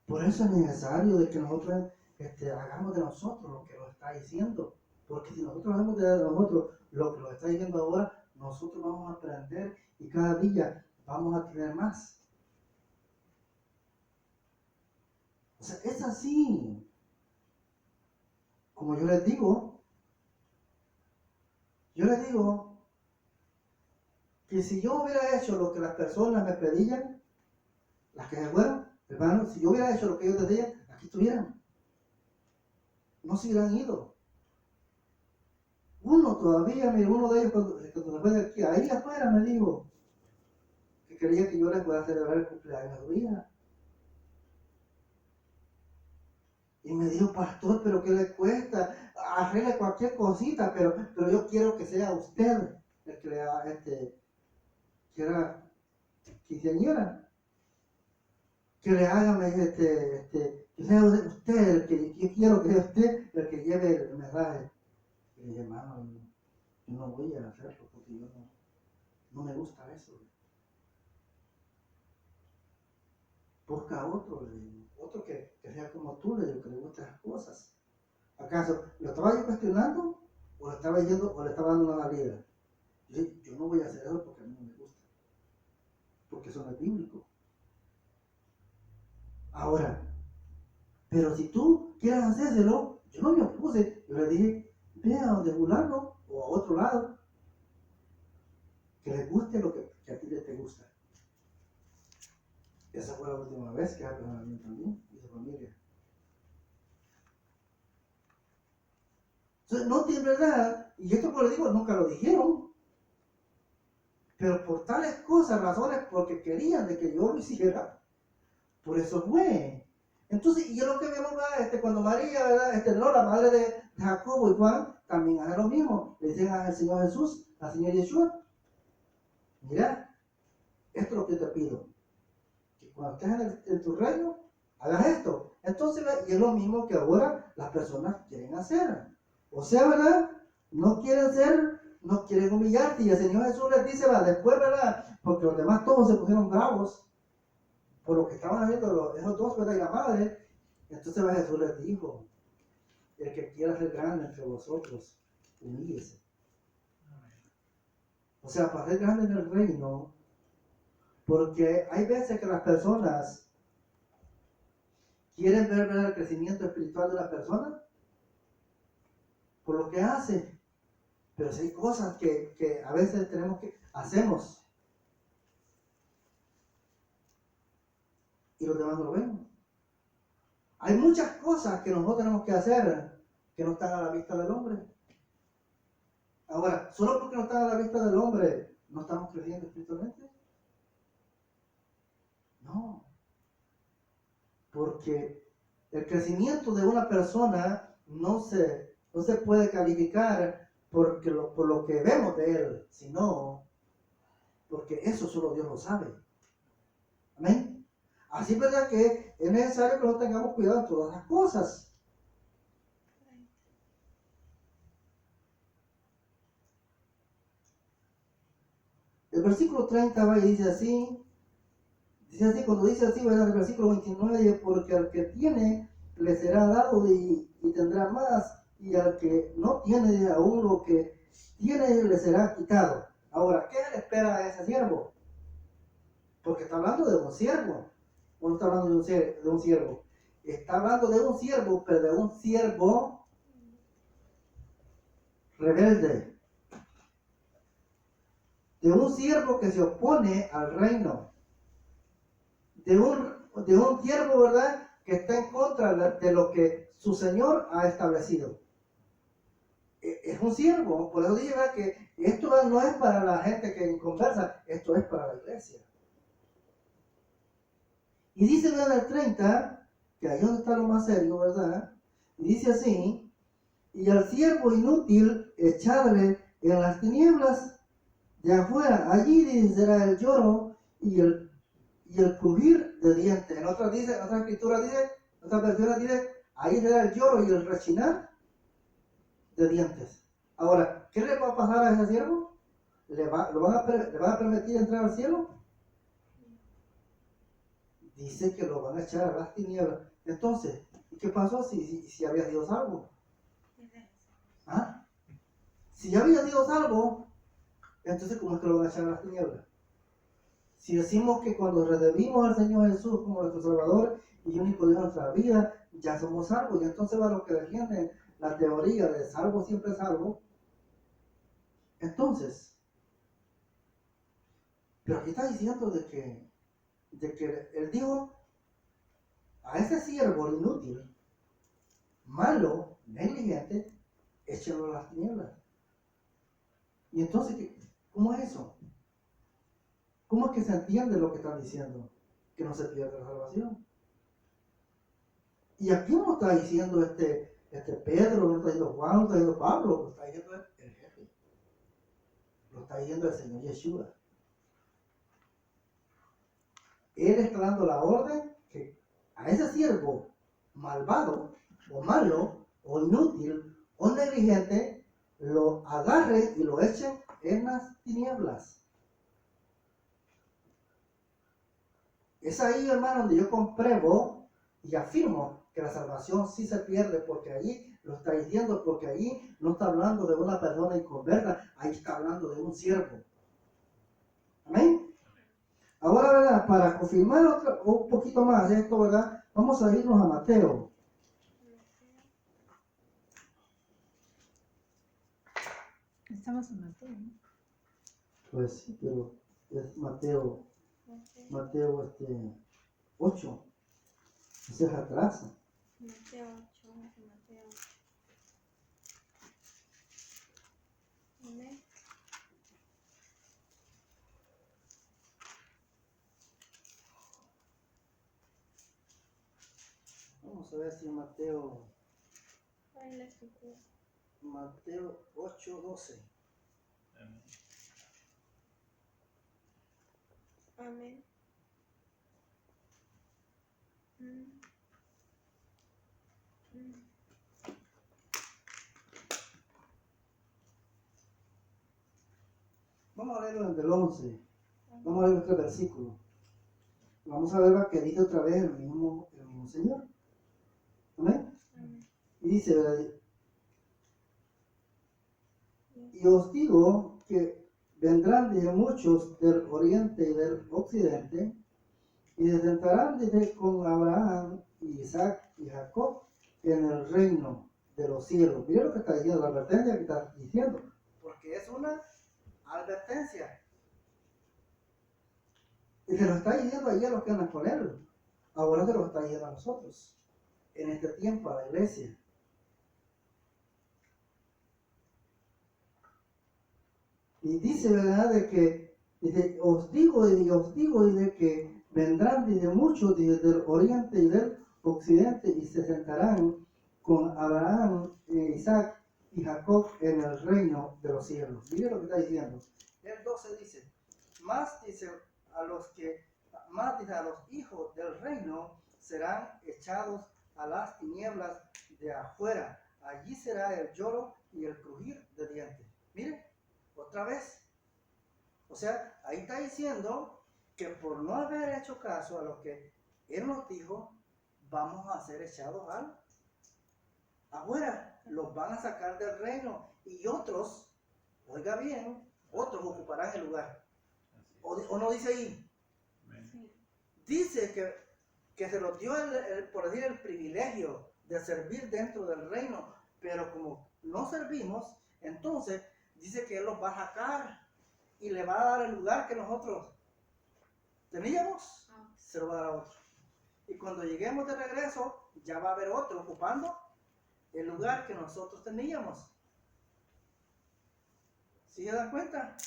Por eso es necesario de que nosotros hagamos de nosotros lo que nos está diciendo. Porque si nosotros hacemos de nosotros lo que nos está diciendo ahora, nosotros vamos a aprender y cada día vamos a tener más. O sea, es así. Como yo les digo que si yo hubiera hecho lo que las personas me pedían, las que se fueron, hermanos, si yo hubiera hecho lo que ellos decían, aquí estuvieran. No se hubieran ido. Uno de ellos cuando se fue de aquí, ahí afuera me dijo que quería que yo les pueda celebrar el cumpleaños a su hija. Y me dijo, pastor, pero ¿qué le cuesta? Arregle cualquier cosita, pero yo quiero que sea usted el que le haga que era quinceañera. Que le haga, que sea usted, que yo quiero que sea usted el que lleve el mensaje. Y le dije, hermano, yo no voy a hacerlo porque yo no me gusta eso. Busca otro, le digo, otro que sea como tú, le digo, que le gusten las cosas. ¿Acaso lo estaba yo cuestionando o le estaba yendo o le estaba dando una salida? Yo no voy a hacer eso porque a mí no me gusta, porque eso no es bíblico. Ahora, pero si tú quieres hacérselo, yo no me opuse, yo le dije, ve a donde fulano o a otro lado, que le guste lo que a ti te gusta. Esa fue la última vez que habló a mí también y su familia. Entonces, no tiene verdad, y esto por lo digo, nunca lo dijeron, pero por tales cosas, razones, porque querían de que yo lo hiciera, por eso fue. Entonces, y es lo que vemos, cuando María, ¿verdad? No, la madre de Jacobo y Juan, también hace lo mismo. Le dicen al Señor Jesús, al Señor Yeshua, mira, esto es lo que te pido, que cuando estés en tu reino, hagas esto. Entonces, y es lo mismo que ahora las personas quieren hacer. O sea, ¿verdad? No quieren humillarte, y el Señor Jesús les dice, va, después, ¿verdad? Porque los demás todos se pusieron bravos por lo que estaban haciendo esos dos, ¿verdad? Y la madre. Entonces Jesús les dijo, el que quiera ser grande entre vosotros, humíllese. O sea, para ser grande en el reino, porque hay veces que las personas quieren ver el crecimiento espiritual de la persona por lo que hace, pero si hay cosas que a veces hacemos y los demás no lo ven. Hay muchas cosas que nosotros tenemos que hacer que no están a la vista del hombre. Ahora, solo porque no están a la vista del hombre, ¿no estamos creciendo espiritualmente? No. Porque el crecimiento de una persona no se puede calificar por lo que vemos de él, sino porque eso solo Dios lo sabe. Amén. Así es verdad que es necesario que no tengamos cuidado en todas las cosas. El versículo 30 va y dice así, cuando dice así, ¿verdad? El versículo 29, porque al que tiene le será dado y tendrá más, y al que no tiene aún lo que tiene le será quitado. Ahora, ¿qué le espera a ese siervo? Porque está hablando de un siervo, o no está hablando de un siervo. Está hablando de un siervo, pero de un siervo rebelde. De un siervo que se opone al reino. De un siervo, ¿verdad?, que está en contra de lo que su Señor ha establecido. Es un siervo, por eso dice, ¿verdad?, que esto no es para la gente que conversa, esto es para la iglesia. Y dice, ¿verdad?, en el 30, que ahí donde está lo más serio, ¿verdad? Y dice así, y al siervo inútil echadle en las tinieblas de afuera, allí será el lloro y el crujir de dientes. En otras escrituras dice, en otras versiones dice, ahí será el lloro y el rechinar de dientes. Ahora, ¿qué le va a pasar a ese siervo? ¿Le van a permitir entrar al cielo? Dice que lo van a echar a las tinieblas. Entonces, ¿y qué pasó si había sido salvo? ¿Ah? Si ya había sido salvo, entonces ¿cómo es que lo van a echar a las tinieblas? Si decimos que cuando recibimos al Señor Jesús como nuestro Salvador y único Dios de nuestra vida, ya somos salvos. Y entonces va los que defienden la teoría de salvo siempre salvo. Entonces, pero aquí está diciendo de que él dijo a ese siervo inútil, malo, negligente, échalo a las tinieblas. Y entonces, ¿cómo es eso? ¿Cómo es que se entiende lo que están diciendo? Que no se pierde la salvación. ¿Y aquí no está diciendo Pedro, no está diciendo Juan, no está diciendo Pablo? Lo está diciendo el jefe. Lo está diciendo el Señor Yeshua. Él está dando la orden que a ese siervo malvado, o malo, o inútil, o negligente, lo agarre y lo echen en las tinieblas. Es ahí, hermano, donde yo compruebo y afirmo que la salvación sí se pierde, porque allí lo está diciendo, porque allí no está hablando de una persona inconversa, ahí está hablando de un siervo. Amén. Ahora, ¿verdad?, para confirmar un poquito más esto, ¿verdad?, vamos a irnos a Mateo. Estamos en Mateo, ¿no? Pues sí, pero es Mateo 8. Ese es atrás. Mateo 8, Mateo 8. Amén. Vamos a ver si Mateo ¿Cuál es la escritura? Mateo 8:12. Amén. Vamos a leerlo desde el 11. Vamos a leer este versículo. Vamos a ver lo que dice otra vez el mismo Señor. Amén. Amén. Y dice, ¿verdad?, y os digo que vendrán de muchos del oriente y del occidente, y se sentarán con Abraham, y Isaac y Jacob en el reino de los cielos. Mira lo que está diciendo, la advertencia que está diciendo, porque es una advertencia. Y se lo está diciendo allí a los que andan con él. Ahora se lo está diciendo a nosotros, en este tiempo, a la iglesia. Y dice, ¿verdad?, de que dice, os digo y de que vendrán desde muchos desde el oriente y del occidente y se sentarán con Abraham, Isaac y Jacob en el reino de los cielos. Mire lo que está diciendo. El 12 dice, más dice a los que más dice, a los hijos del reino serán echados a las tinieblas de afuera. Allí será el lloro y el crujir de dientes. Mire, otra vez. O sea, ahí está diciendo que por no haber hecho caso a lo que Él nos dijo, vamos a ser echados afuera. Los van a sacar del reino. Y otros, oiga bien, otros ocuparán el lugar. ¿O no dice ahí? Sí. Dice que se nos dio, por decir, el privilegio de servir dentro del reino, pero como no servimos, entonces dice que Él los va a sacar y le va a dar el lugar que nosotros teníamos, se lo va a dar a otro. Y cuando lleguemos de regreso, ya va a haber otro ocupando el lugar que nosotros teníamos. ¿Sí se dan cuenta?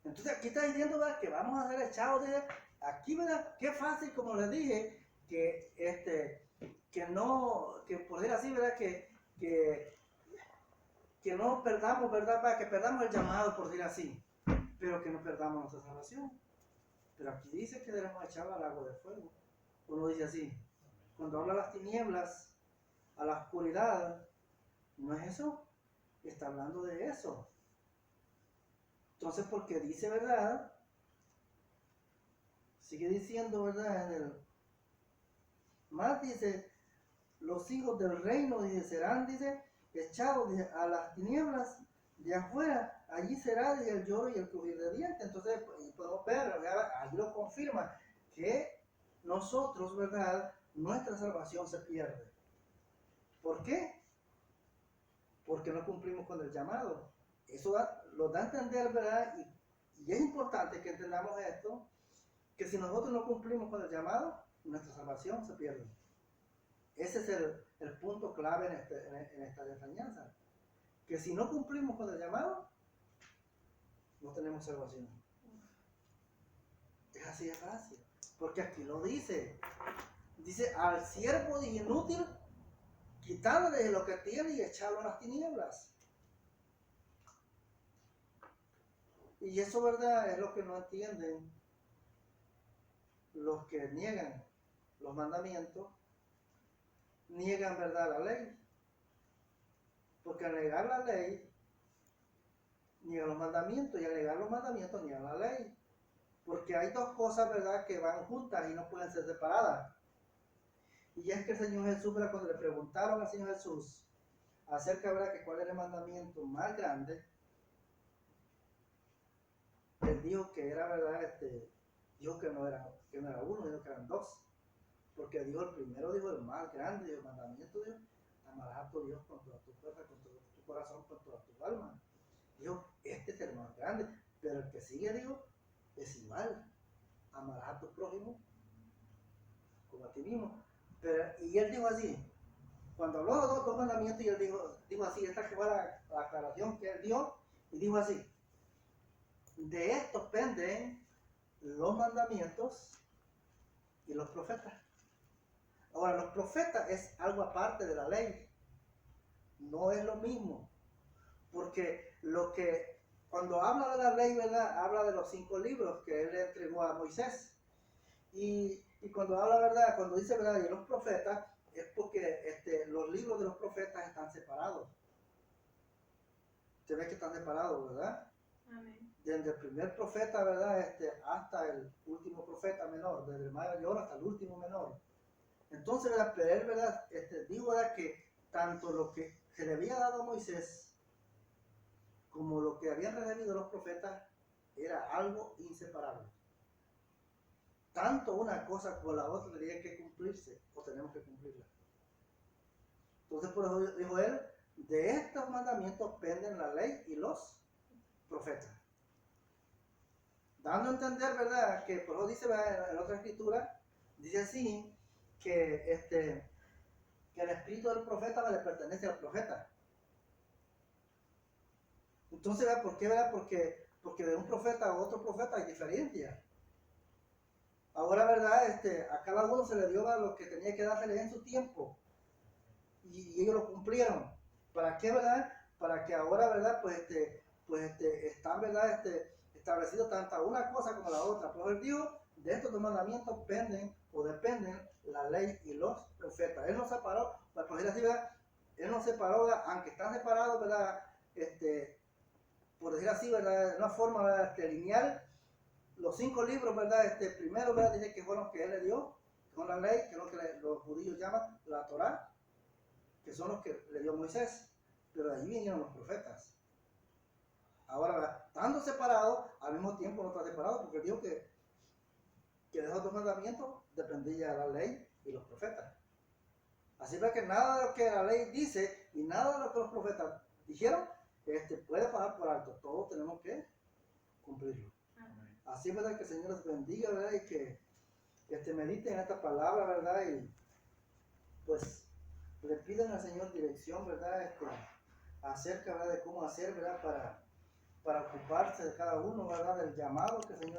Entonces aquí está diciendo, ¿verdad?, que vamos a ser echados de aquí, ¿verdad? Qué fácil, como les dije, que no, que por decir así, ¿verdad?, que no perdamos, ¿verdad?, para que perdamos el llamado, por decir así, pero que no perdamos nuestra salvación. Pero aquí dice que debemos echar al lago de fuego. Uno dice así, cuando habla de las tinieblas, a la oscuridad, ¿no es eso? Está hablando de eso. Entonces, porque dice, ¿verdad? Sigue diciendo, ¿verdad? Más dice, los hijos del reino, dice, serán, dice, echados, dice, a las tinieblas de afuera. Allí será, dice, el lloro y el crujir de dientes. Entonces, podemos ver, ¿verdad? Allí lo confirma, que nosotros, ¿verdad?, nuestra salvación se pierde. ¿Por qué? Porque no cumplimos con el llamado. Eso lo da a entender, ¿verdad? Y es importante que entendamos esto, que si nosotros no cumplimos con el llamado, nuestra salvación se pierde. Ese es el punto clave en esta enseñanza. Que si no cumplimos con el llamado, no tenemos salvación. Es así de fácil. Porque aquí lo dice. Dice, al siervo inútil, quitarle de lo que tiene y echarlo a las tinieblas. Y eso, ¿verdad?, es lo que no entienden los que niegan los mandamientos, niegan, ¿verdad?, la ley. Porque al negar la ley, niegan los mandamientos, y al negar los mandamientos, niegan la ley. Porque hay dos cosas, ¿verdad?, que van juntas y no pueden ser separadas. Y es que el Señor Jesús, ¿verdad?, cuando le preguntaron al Señor Jesús acerca, ¿verdad?, que cuál era el mandamiento más grande, Él dijo que era, ¿verdad?, dijo que no era uno, dijo que eran dos. Porque dijo, el primero dijo el más grande, dijo el mandamiento, dijo, amarás a tu Dios con toda tu fuerza, con todo tu corazón, con toda tu alma. Dijo, este es el más grande, pero el que sigue, dijo, es igual, amarás a tu prójimo como a ti mismo. Y él dijo así, cuando habló de los dos mandamientos, y él dijo así, esta que fue la aclaración que él dio, y dijo así, de estos penden los mandamientos y los profetas. Ahora, los profetas es algo aparte de la ley, no es lo mismo, porque cuando habla de la ley, ¿verdad?, habla de los 5 libros que él le entregó a Moisés. Y cuando habla, ¿verdad?, cuando dice, ¿verdad?, de los profetas, es porque los libros de los profetas están separados. Se ve que están separados, ¿verdad? Amén. Desde el primer profeta, ¿verdad?, hasta el último profeta menor, desde el mayor hasta el último menor. Entonces, ¿verdad?, pero él, ¿verdad?, dijo, ¿verdad?, que tanto lo que se le había dado a Moisés como lo que habían recibido los profetas era algo inseparable. Tanto una cosa como la otra tenía que cumplirse, o tenemos que cumplirla. Entonces, por eso dijo él, de estos mandamientos penden la ley y los profetas. Dando a entender, ¿verdad?, que por eso dice, ¿verdad?, en otra escritura, dice así, que el espíritu del profeta le pertenece al profeta. Entonces, ¿verdad?, ¿por qué? ¿Verdad? Porque de un profeta a otro profeta hay diferencia. Ahora, ¿verdad?, a cada uno se le dio, ¿verdad?, lo que tenía que dársele en su tiempo. Y ellos lo cumplieron. ¿Para qué, verdad? Para que ahora, ¿verdad?, están, ¿verdad?, establecido tanto una cosa como la otra. Pero él dijo, de estos dos mandamientos dependen la ley y los profetas. Él nos separó, por decir así, ¿verdad? Él nos separó, ¿verdad? Aunque están separados, ¿verdad? Por decir así, ¿verdad? De una forma, ¿verdad? Lineal, los 5 libros, ¿verdad? Primero, ¿verdad? Dice que fueron los que él le dio, que son la ley, que es lo que los judíos llaman la Torá, que son los que le dio Moisés, pero de allí vinieron los profetas. Ahora, ¿verdad? Estando separados, al mismo tiempo no está separado, porque él dijo que de esos dos mandamientos dependía la ley y los profetas. Así que nada de lo que la ley dice y nada de lo que los profetas dijeron puede pasar por alto. Todos tenemos que cumplirlo. Así es, ¿verdad? Que el Señor les bendiga, ¿verdad? Y que mediten en esta palabra, ¿verdad? Y pues le pidan al Señor dirección, ¿verdad? Acerca, ¿verdad? De cómo hacer, ¿verdad? Para ocuparse de cada uno, ¿verdad? Del llamado que el Señor